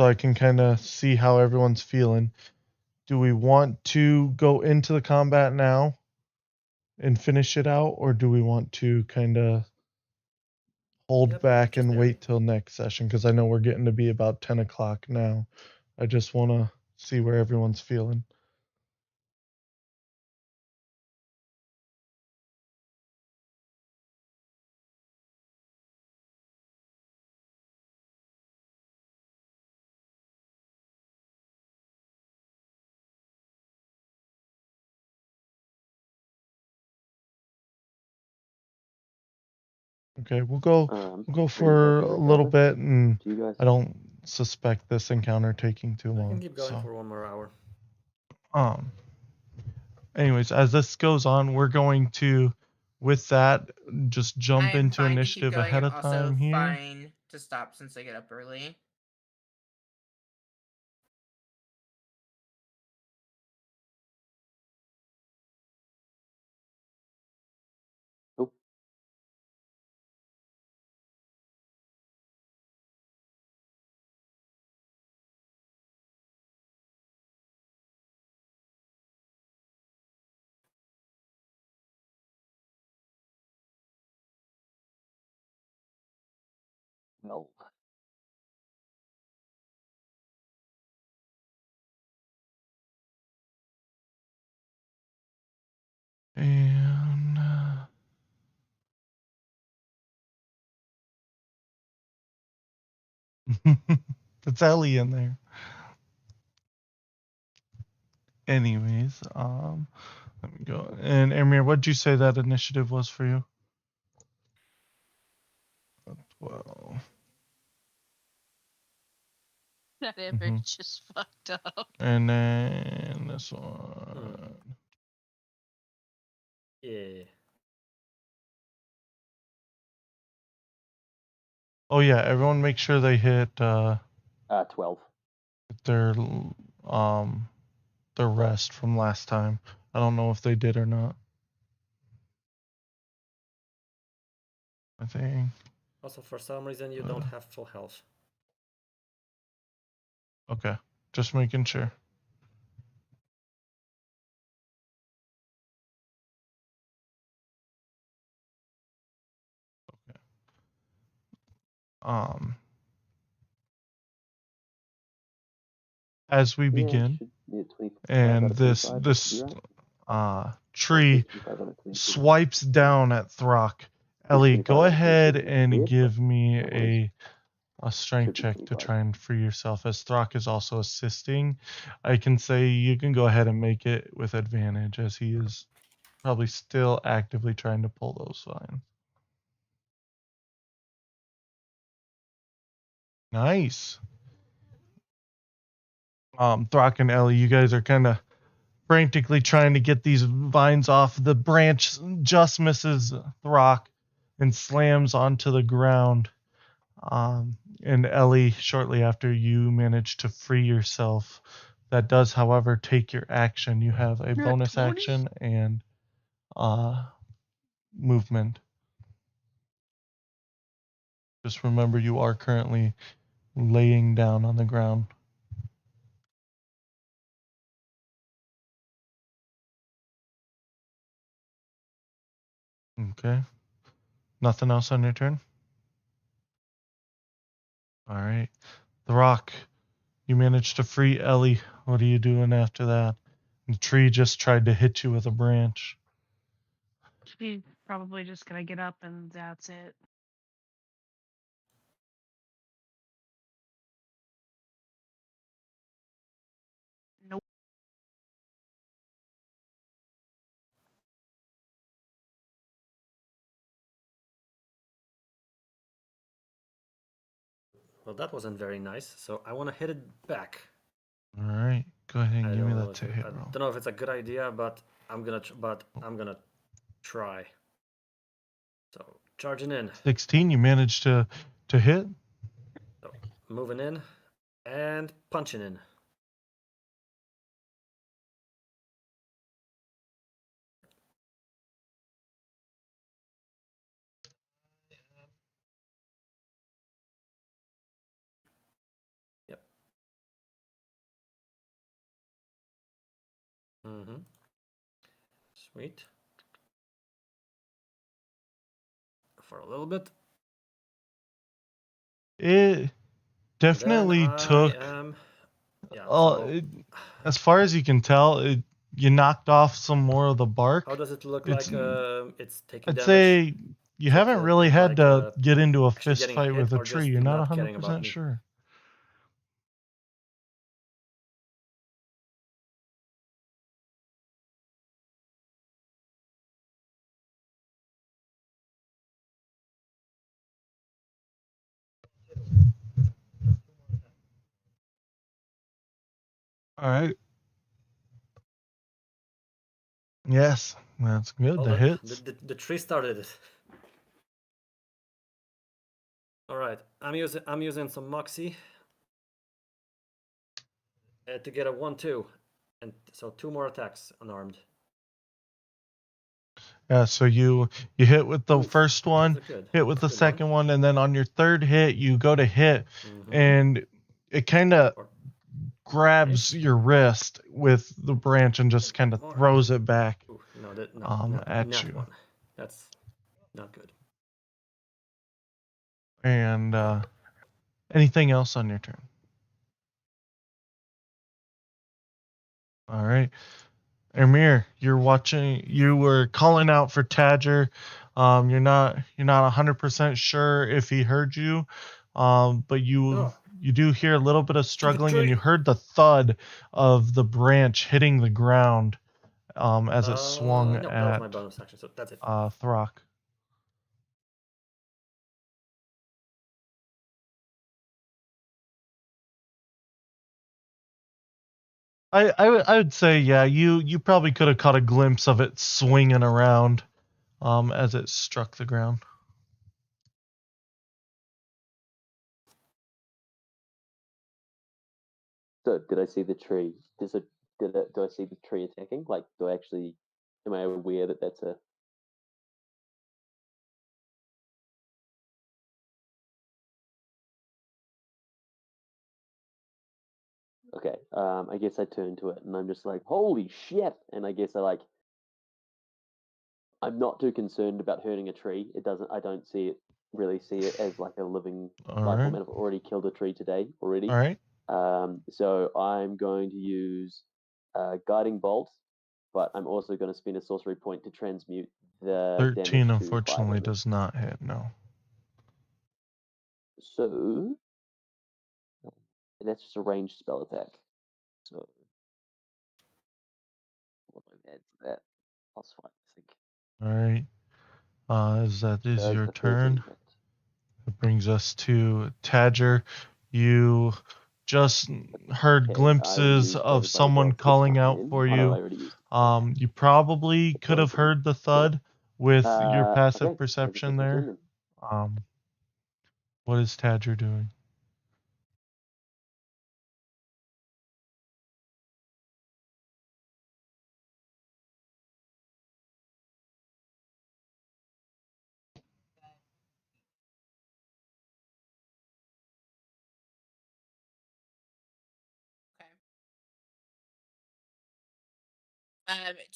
I can kind of see how everyone's feeling. Do we want to go into the combat now and finish it out, or do we want to kind of hold Yep, back just and barely. wait till next session? Because I know we're getting to be about 10 o'clock now. I just want to see where everyone's feeling. Okay, we'll go Pretty for happy a with little that. bit, and Do you guys? I don't suspect this encounter taking too I can long. keep going So, for 1 more hour. um, anyways, as this goes on, we're going to, with that, just I jump am into fine to keep initiative going. ahead I'm of also time here. fine to stop since I get up early. Oh, 12. And it's Ellie in there. Anyways, let me go. And Amir, what'd you say that initiative was for you? 12. That image just fucked up. And then this one. Yeah. Oh yeah, everyone make sure they hit 12. their um their rest from last time. I don't know if they did or not. I think. Also, for some reason, you don't have full health. Okay, just making sure. Okay. As we begin, and this tree swipes down at Throck. Ellie, go ahead and give me a strength check to try and free yourself, as Throck is also assisting. I can say you can go ahead and make it with advantage, as he is probably still actively trying to pull those vines. Nice. Throck and Ellie, you guys are kind of frantically trying to get these vines off. The branch just misses Throck and slams onto the ground. And Ellie, shortly after you manage to free yourself, that does, however, take your action. You have a bonus 20? action and movement. Just remember, you are currently laying down on the ground. Okay. Nothing else on your turn? All right. The Rock, you managed to free Ellie. What are you doing after that? The tree just tried to hit you with a branch. She's probably just gonna get up and that's it. Nope. Well, that wasn't very nice, so I want to hit it back. All right. Go ahead and I give me don't know that if hit I roll. don't know if it's a good idea, but I'm gonna try. So charging in, 16, you managed to hit. so moving in, and punching in. Yep. Mm-hmm. Sweet. For a little bit. It definitely took. As far as you can tell, you knocked off some more of the bark. How does it look It's- like it's taking I'd damage? say you Is haven't it, really had like, to get into a actually fist getting fight hit with a or tree. just You're not not caring about 100% me? sure. All right. Yes, that's good. Oh, The look, hits. the tree started it. All right, I'm using some moxie to get a 1-2, and so 2 more attacks unarmed. Yeah, so you hit with the Oof, first one, that's good. hit with the That's a good second one, and then on your third hit, you go to hit, and it kind of grabs your wrist with the branch and just kind of throws it back Ooh, no, at you. One. That's not good. And Anything else on your turn? All right. Amir, you're watching. You were calling out for Tadger. You're not 100% sure if he heard you, but Oh, you do hear a little bit of stupid struggling, and you tree. heard the thud of the branch hitting the ground as it swung No, that was my at bonus action, so that's it. Throck. I would say yeah. You probably could have caught a glimpse of it swinging around as it struck the ground. So did I see the tree? Do I see the tree attacking? Like, do I actually? Am I aware that that's a? Okay. I guess I turn to it and I'm just like, holy shit! And I guess I'm not too concerned about hurting a tree. It doesn't. I don't really see it as like a living All life form. right. And I've already killed a tree today already. All right. So I'm going to use guiding bolt, but I'm also going to spend a sorcery point to transmute the 13 damage to fire unfortunately damage. does not hit. No. So that's just a ranged spell attack. So what do I add to that? +5, I think. All right. As that is Does your the 13 turn. hit? It brings us to Tadger. You just heard Okay, I will glimpses use of Guided by someone Bolt this calling time out then. for Oh no, I you. already used it. Okay. You probably could have heard the thud with your passive Okay, I just perception take my turn there. then. Um, what is Tadger doing?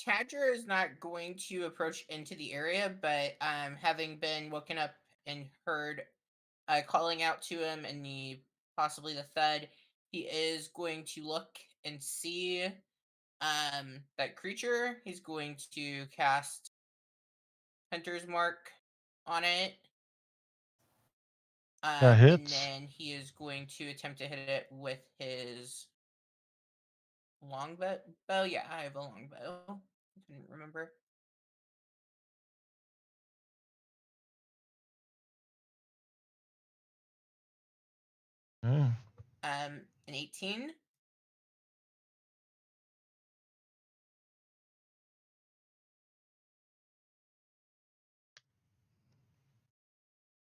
Tadger is not going to approach into the area, but having been woken up and heard calling out to him and possibly the thud, he is going to look and see that creature. He's going to cast Hunter's Mark on it. That And hits. then he is going to attempt to hit it with his longbow. Yeah, I have a longbow. I couldn't remember. Yeah. An 18.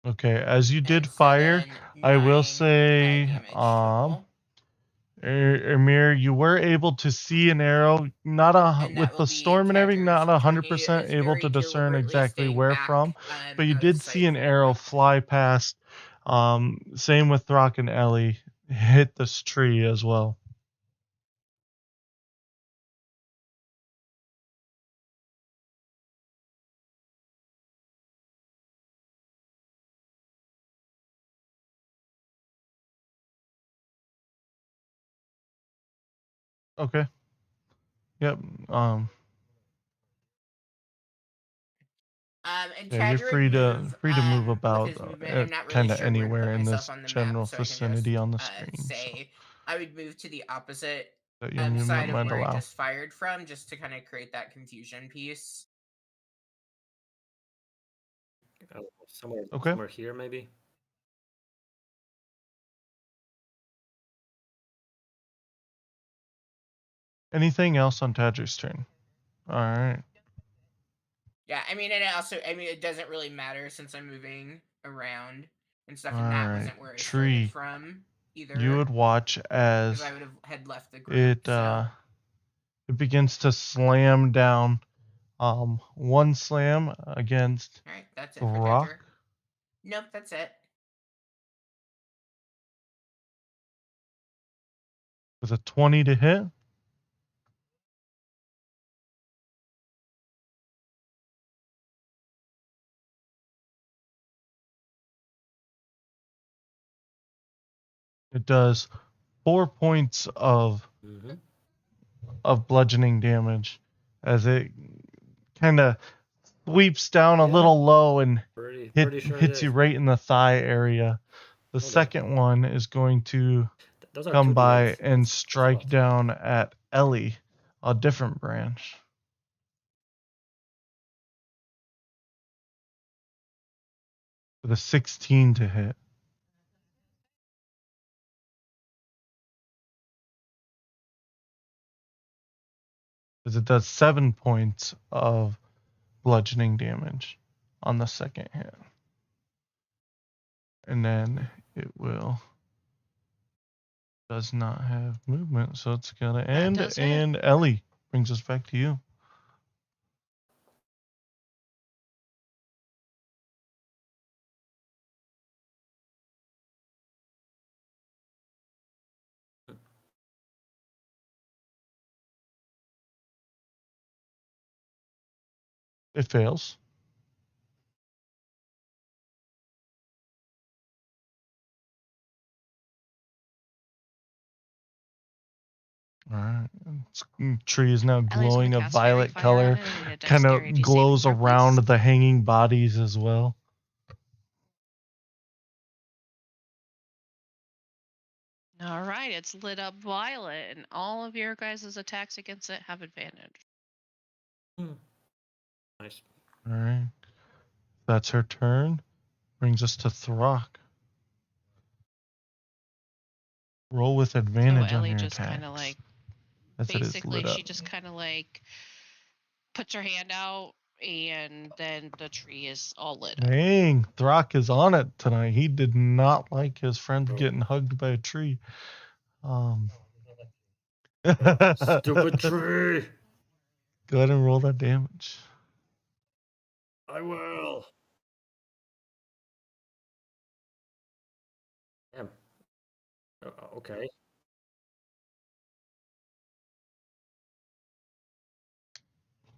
Okay, as you did And so fire, then I will 9 say, damage total. Amir, you were able to see an arrow, And that with will the be storm and everything, Tadger's not turn. He 100% is able very to discern deliberately exactly staying where back from, but you out of did see sight an from the arrow group. fly past. Same with Throck and Ellie, hit this tree as well. Okay. Yep. And Yeah, you're Tadger would move free to move with about his movement. I'm not really kind of sure where to anywhere put in myself this on the map, general so I can just vicinity on the screen. So say I would move to the opposite that your movement side of might where I allow. just fired from, just to kind of create that confusion piece. Okay. Somewhere here, maybe. Anything else on Tadger's turn? All right. Yeah, I mean, it doesn't really matter since I'm moving around and stuff, All and that right. wasn't where I started Tree. from You either, would watch because as I would have had left the group. it So, it begins to slam down. One slam against all right, that's it for Brock Tadger. Nope, that's it. with a 20 to hit. It does 4 points of bludgeoning damage as it kind of sweeps down a Yeah. little low and Pretty sure it hits you is. right in the thigh area. The Okay. second one is going to Those are come 2d8s. by and That's a strike lot. down at Ellie, a different branch. With a 16 to hit. Because it does 7 points of bludgeoning damage on the second hit. And then it does not have movement, so it's gonna end. does it. And Ellie brings us back to you. It fails. All right. Tree is now Ellie's gonna glowing a cast Fairy violet Fire color. on it. I need a Kind dexterity of saving glows throw, around please. the hanging bodies as well. All right, it's lit up violet, and all of your guys' attacks against it have advantage. Nice. All right. That's her turn. Brings us to Throck. Roll with So advantage on Ellie your just attacks. kind of like, as it is basically, lit up. she just kind of like puts her hand out, and then the tree is all lit up. Dang, Throck is on it tonight. He did not like his friend Bro. getting hugged by a tree. Stupid tree! Go ahead and roll that damage. I will. Damn. Okay.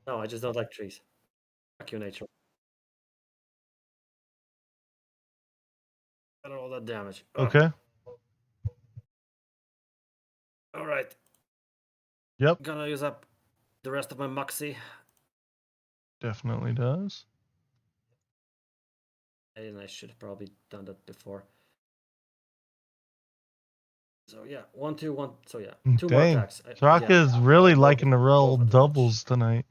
No, I just don't like trees. Fuck you, nature. Got all that damage. Oh, Okay. all right. Yep. Gonna use up the rest of my moxie. Definitely does. And I should have probably done that before. So yeah, 1, 2, 1. So yeah, 2 more Dang. attacks. Throck Again, is really I'll liking to roll go for the doubles tonight.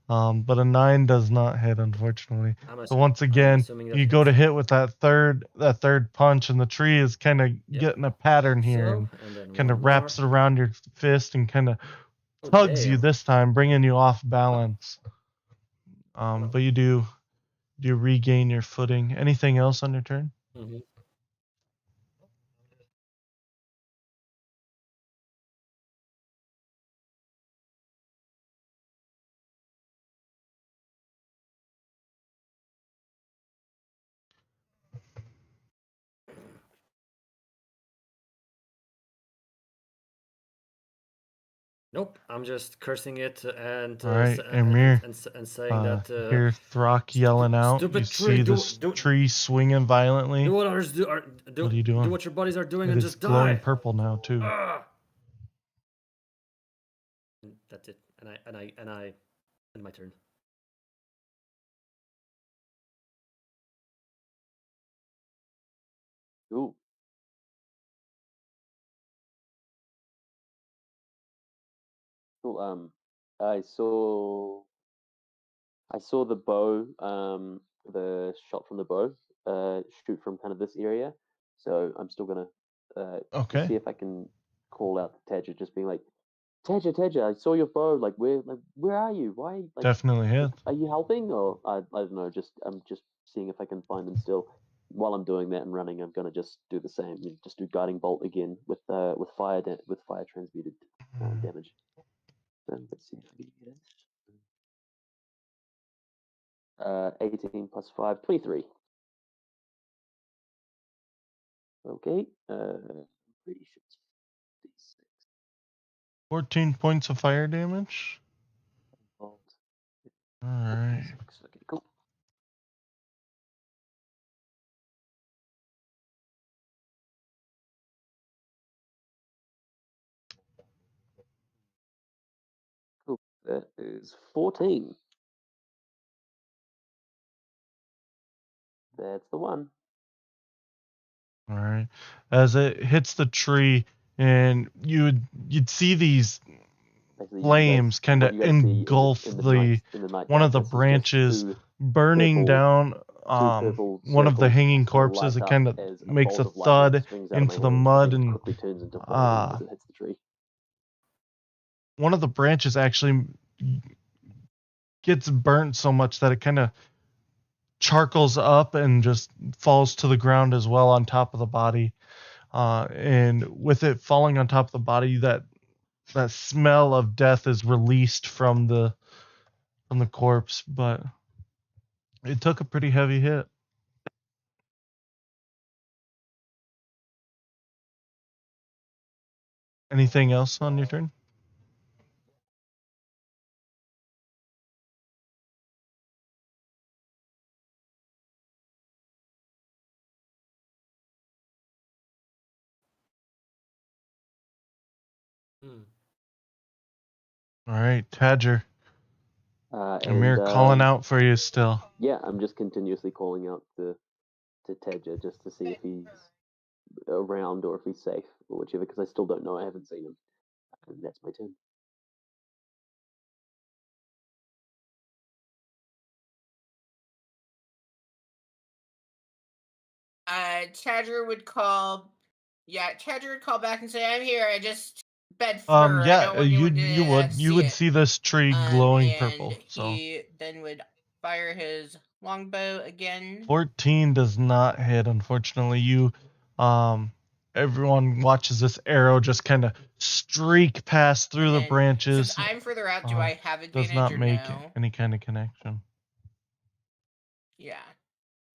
But a 9 does not hit, unfortunately. So once again, assuming that you go to hits. hit with that third punch, and the tree is kind of getting a pattern here, So, and then kind one of wraps it more. around your fist and kind of Oh, tugs you damn. this time, bringing you off balance. But you do regain your footing. Anything else on your turn? Mhm. Nope, I'm just cursing it and All right, Amir. and saying that Hear Throck yelling out. You stupid see tree, this tree swinging violently. do what others do. What are you doing? Do what your buddies are doing It and is just glowing die. purple now too. And that's it. And I end my turn. Ooh. Cool. I saw the bow, the shot from the bow, shoot from kind of this area. So I'm still gonna Okay. see if I can call out to Tedja, just being like, Tedja, I saw your bow. Like, where are you? Why? Like, Definitely hit. are you helping? Or I don't know. I'm just seeing if I can find them still. While I'm doing that and running, I'm gonna just do the same. Just do guiding bolt again with fire transmuted damage. So let's see if we can get it. 18 plus 5, 23. Okay. Pretty sure it's 56. 14 points of fire damage. Bolt. All right. 56. Okay, cool. That is 14. That's the one. All right. As it hits the tree, and you'd see these Basically, flames kind what of you guys see engulf in the night one of the darkness is just branches, two burning down purple one of the circles hanging corpses. light It up kind of as a makes a bolt of lightning thud swings out of my into the hand mud, and and quickly turns into flame as it hits the tree. one of the branches actually gets burnt so much that it kind of charcoals up and just falls to the ground as well on top of the body. And with it falling on top of the body, that smell of death is released from the corpse, but it took a pretty heavy hit. Anything else on your turn? Hmm. All right, Tadger. Amir And calling out for you still. Yeah, I'm just continuously calling out to Tedja just to see if he's around or if he's safe or whichever, because I still don't know. I haven't seen him. And that's my turn. Chadger would call. Yeah, Chadger would call back and say, "I'm here. I just bed fur. I don't want anyone to you would it." see this tree glowing And purple. So he then would fire his longbow again. 14 does not hit, unfortunately. Everyone watches this arrow just kind of streak past through the branches. Since I'm further out, do I have advantage Does not or make no? any kind of connection. Yeah.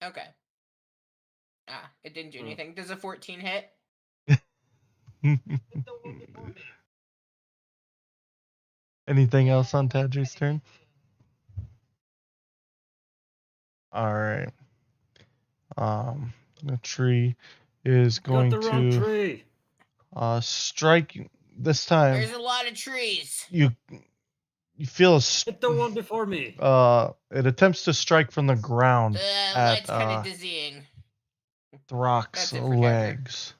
Okay. It didn't do anything. Does a 14 hit? Anything else on Tadger's turn? All right. The tree is going Got the wrong to tree. strike this time. There's a lot of trees. You feel Hit the one before me. it attempts to strike from the ground The at light's kind of dizzying. Throck's That's it for Tadger. legs.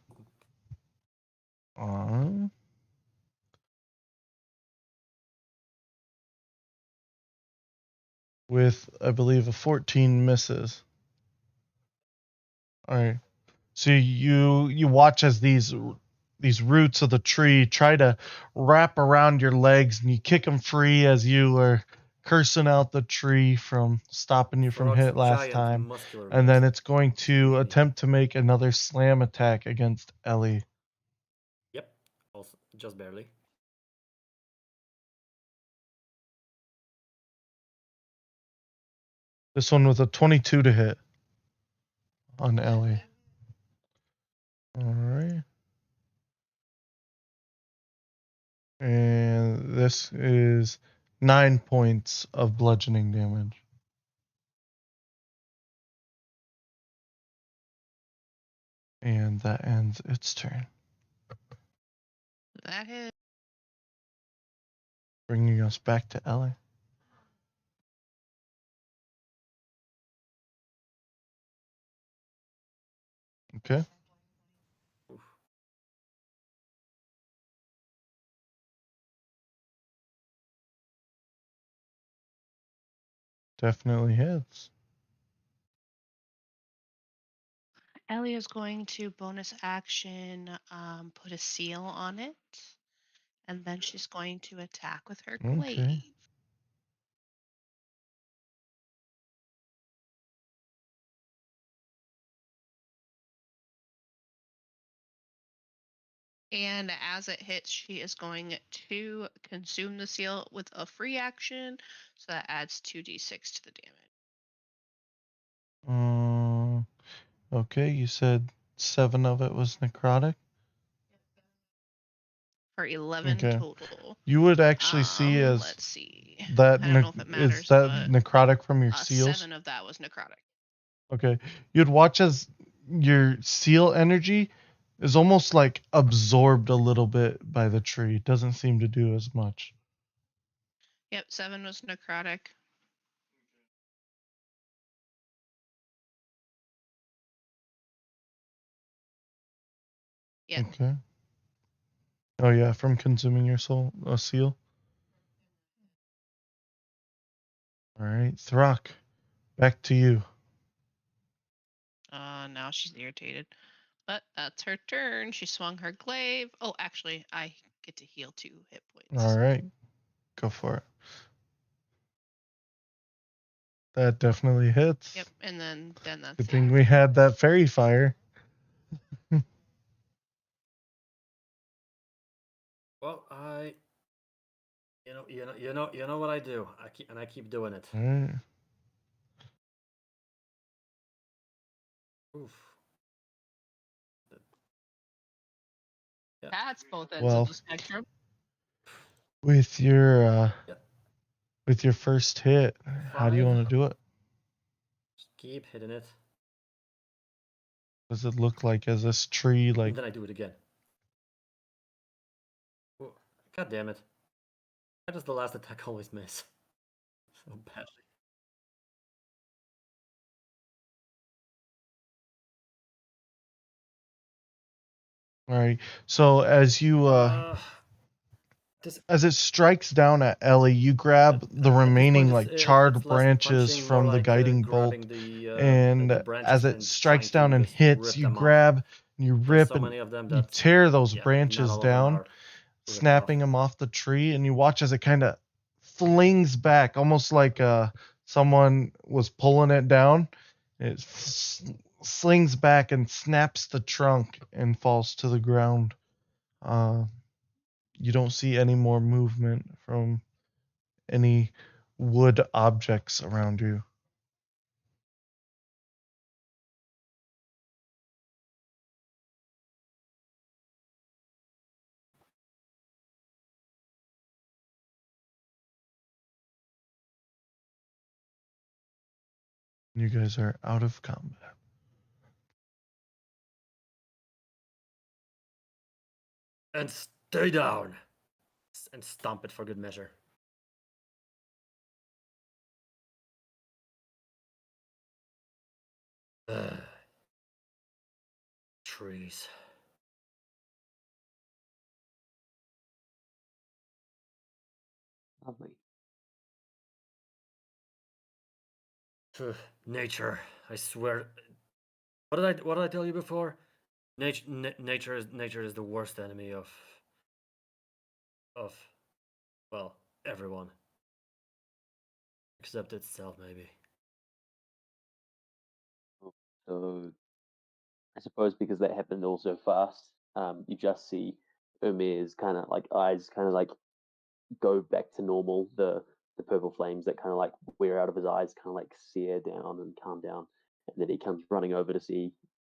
With, I believe, a 14 misses. All right. So you watch as these roots of the tree try to wrap around your legs, and you kick them free as you are cursing out the tree from stopping you from Frog's hit last giant, time. muscular And legs. then it's going to Really? attempt to make another slam attack against Ellie. Yep. Also, just barely. This one with a 22 to hit on Ellie. All right. And this is 9 points of bludgeoning damage. And that ends its turn. That hit. Bringing us back to Ellie. Okay. Definitely hits. Ellie is going to bonus action put a seal on it. And then she's going to attack with her glaive. Okay. And as it hits, she is going to consume the seal with a free action. So that adds 2d6 to the damage. Okay, you said 7 of it was necrotic? For 11 Okay. total. You would actually see as let's see. that I don't know if it matters, is that necrotic from your seals? 7 of that was necrotic. Okay. You'd watch as your seal energy is almost like absorbed a little bit by the tree. It doesn't seem to do as much. Yep, 7 was necrotic. Yeah. Okay. Oh yeah, from consuming your soul, a seal. All right, Throck, back to you. Now she's irritated. But that's her turn. She swung her glaive. Oh, actually, I get to heal 2 hit points. All right, go for it. That definitely hits. Yep, and then that's Good it. thing we had that fairy fire. Well, you know what I do. I keep doing it. All right. Oof. Yeah. That's both ends Well, of the spectrum. with your Yeah. with your first hit, how do you 5. want to do it? Just keep hitting it. Does it look like as this tree like? And then I do it again. Oh, God damn it. Why does the last attack always miss? So badly. All right. So as you This as it strikes down at Ellie, you grab the at this point remaining like charred it's less branches punching, more from the like guiding bolt, grabbing the and branches as it and trying strikes to down and just hits, rip you them off. grab, you There's rip, so and many of them you that tear those not branches all of them down, are ripped snapping off. them off the tree, and you watch as it kind of flings back, almost like someone was pulling it down. It slings back and snaps the trunk and falls to the ground. Uh, you don't see any more movement from any wood objects around you. You guys are out of combat. And stay down. And stomp it for good measure. Trees. Lovely. Nature. I swear. What did I tell you before? Nature is the worst enemy of well, everyone. Except itself, maybe. So I suppose because that happened all so fast, you just see Umir's kind of like eyes kind of like go back to normal. The purple flames that kind of like wear out of his eyes kind of like sear down and calm down, and then he comes running over to see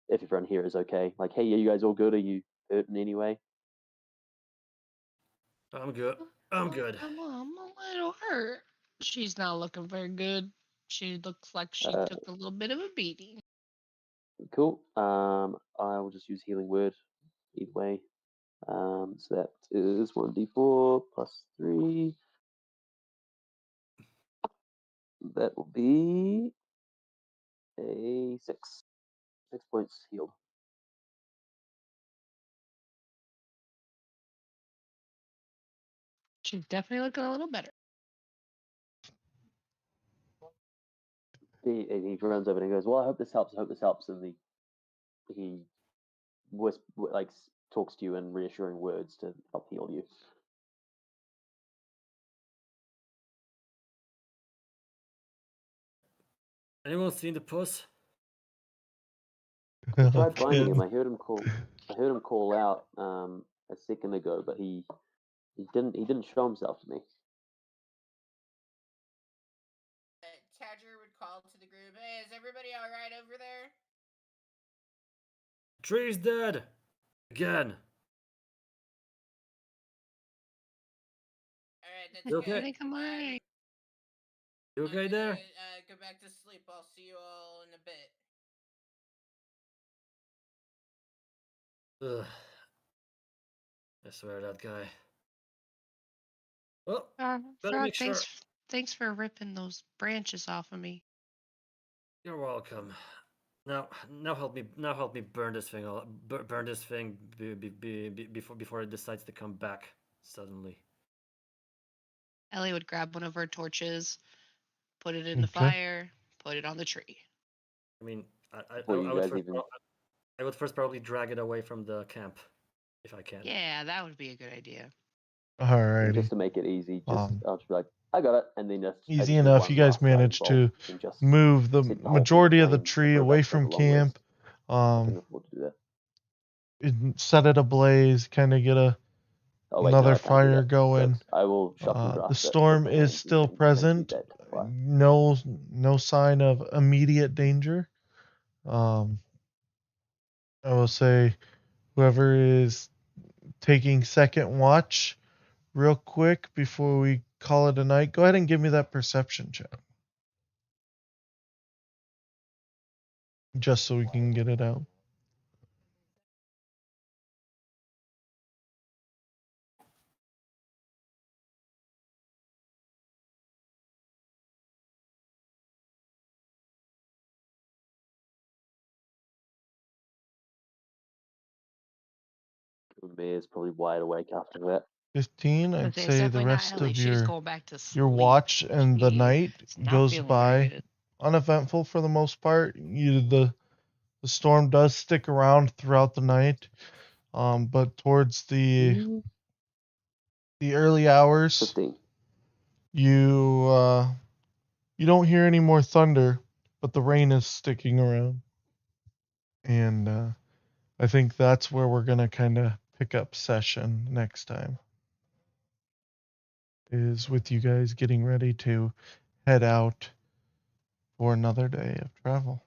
if everyone here is okay. Like, hey, are you guys all good? Are you hurt in any way? I'm good. I'm good. I'm a little hurt. She's not looking very good. She looks like she took a little bit of a beating. Cool. I will just use healing word either way. So that is 1d4 plus 3. That will be a 6. 6 points healed. She's definitely looking a little better. He runs over and he goes, "Well, I hope this helps. I hope this helps." And he like talks to you in reassuring words to help heal you. Anyone seen the puss? I tried finding him. Okay. I heard him call. I heard him call out a second ago, but he didn't show himself to me. Tadger would call to the group, "Hey, is everybody all right over there?" Tree's dead. Again. All right, that's You good. okay? I think I'm alright. You okay I'm there? gonna go back to sleep. I'll see you all in a bit. Ugh. I swear that guy. Well, better Frog, make sure. thanks for ripping those branches off of me. You're welcome. Now help me burn this thing. Burn this thing before it decides to come back suddenly. Ellie would grab one of her torches, put it in the Okay. fire, put it on the tree. I mean, Before you guys even I would first probably drag it away from the camp, if I can. Yeah, that would be a good idea. and Alrighty. just to make it easy, just Um, I'll just be like, I got it, and then just I Easy just do enough. one You guys last lightning managed bolt to and just move the set the whole thing majority of the aflame tree before it away goes for from the long rest. camp. I can afford to do that. Set it ablaze, kind of get Oh wait, no, another I can't do fire that. going. That's, I will shock and The grasp it storm with my is hands still and present. shoot that fire. No sign of immediate danger. I will say, whoever is taking second watch, real quick before we call it a night, go ahead and give me that perception check, just so we can get it out. May is probably wide awake after that. 15. But I'd it's say the definitely not rest Ellie. of She's going back to your sleep. watch and the night She's not goes feeling very by good. uneventful for the most part. The storm does stick around throughout the night, but towards the early hours, 15. you don't hear any more thunder, but the rain is sticking around, and I think that's where we're gonna kind of pick up session next time. Is with you guys getting ready to head out for another day of travel.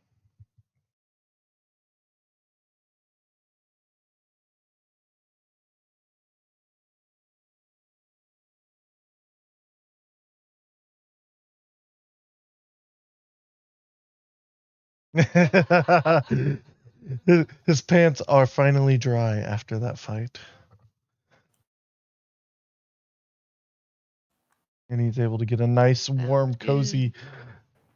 His pants are finally dry after that fight. And he's able to get a nice, warm, cozy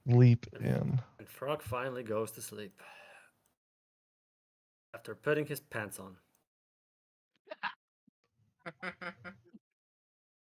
leap in. And Frog finally goes to sleep after putting his pants on.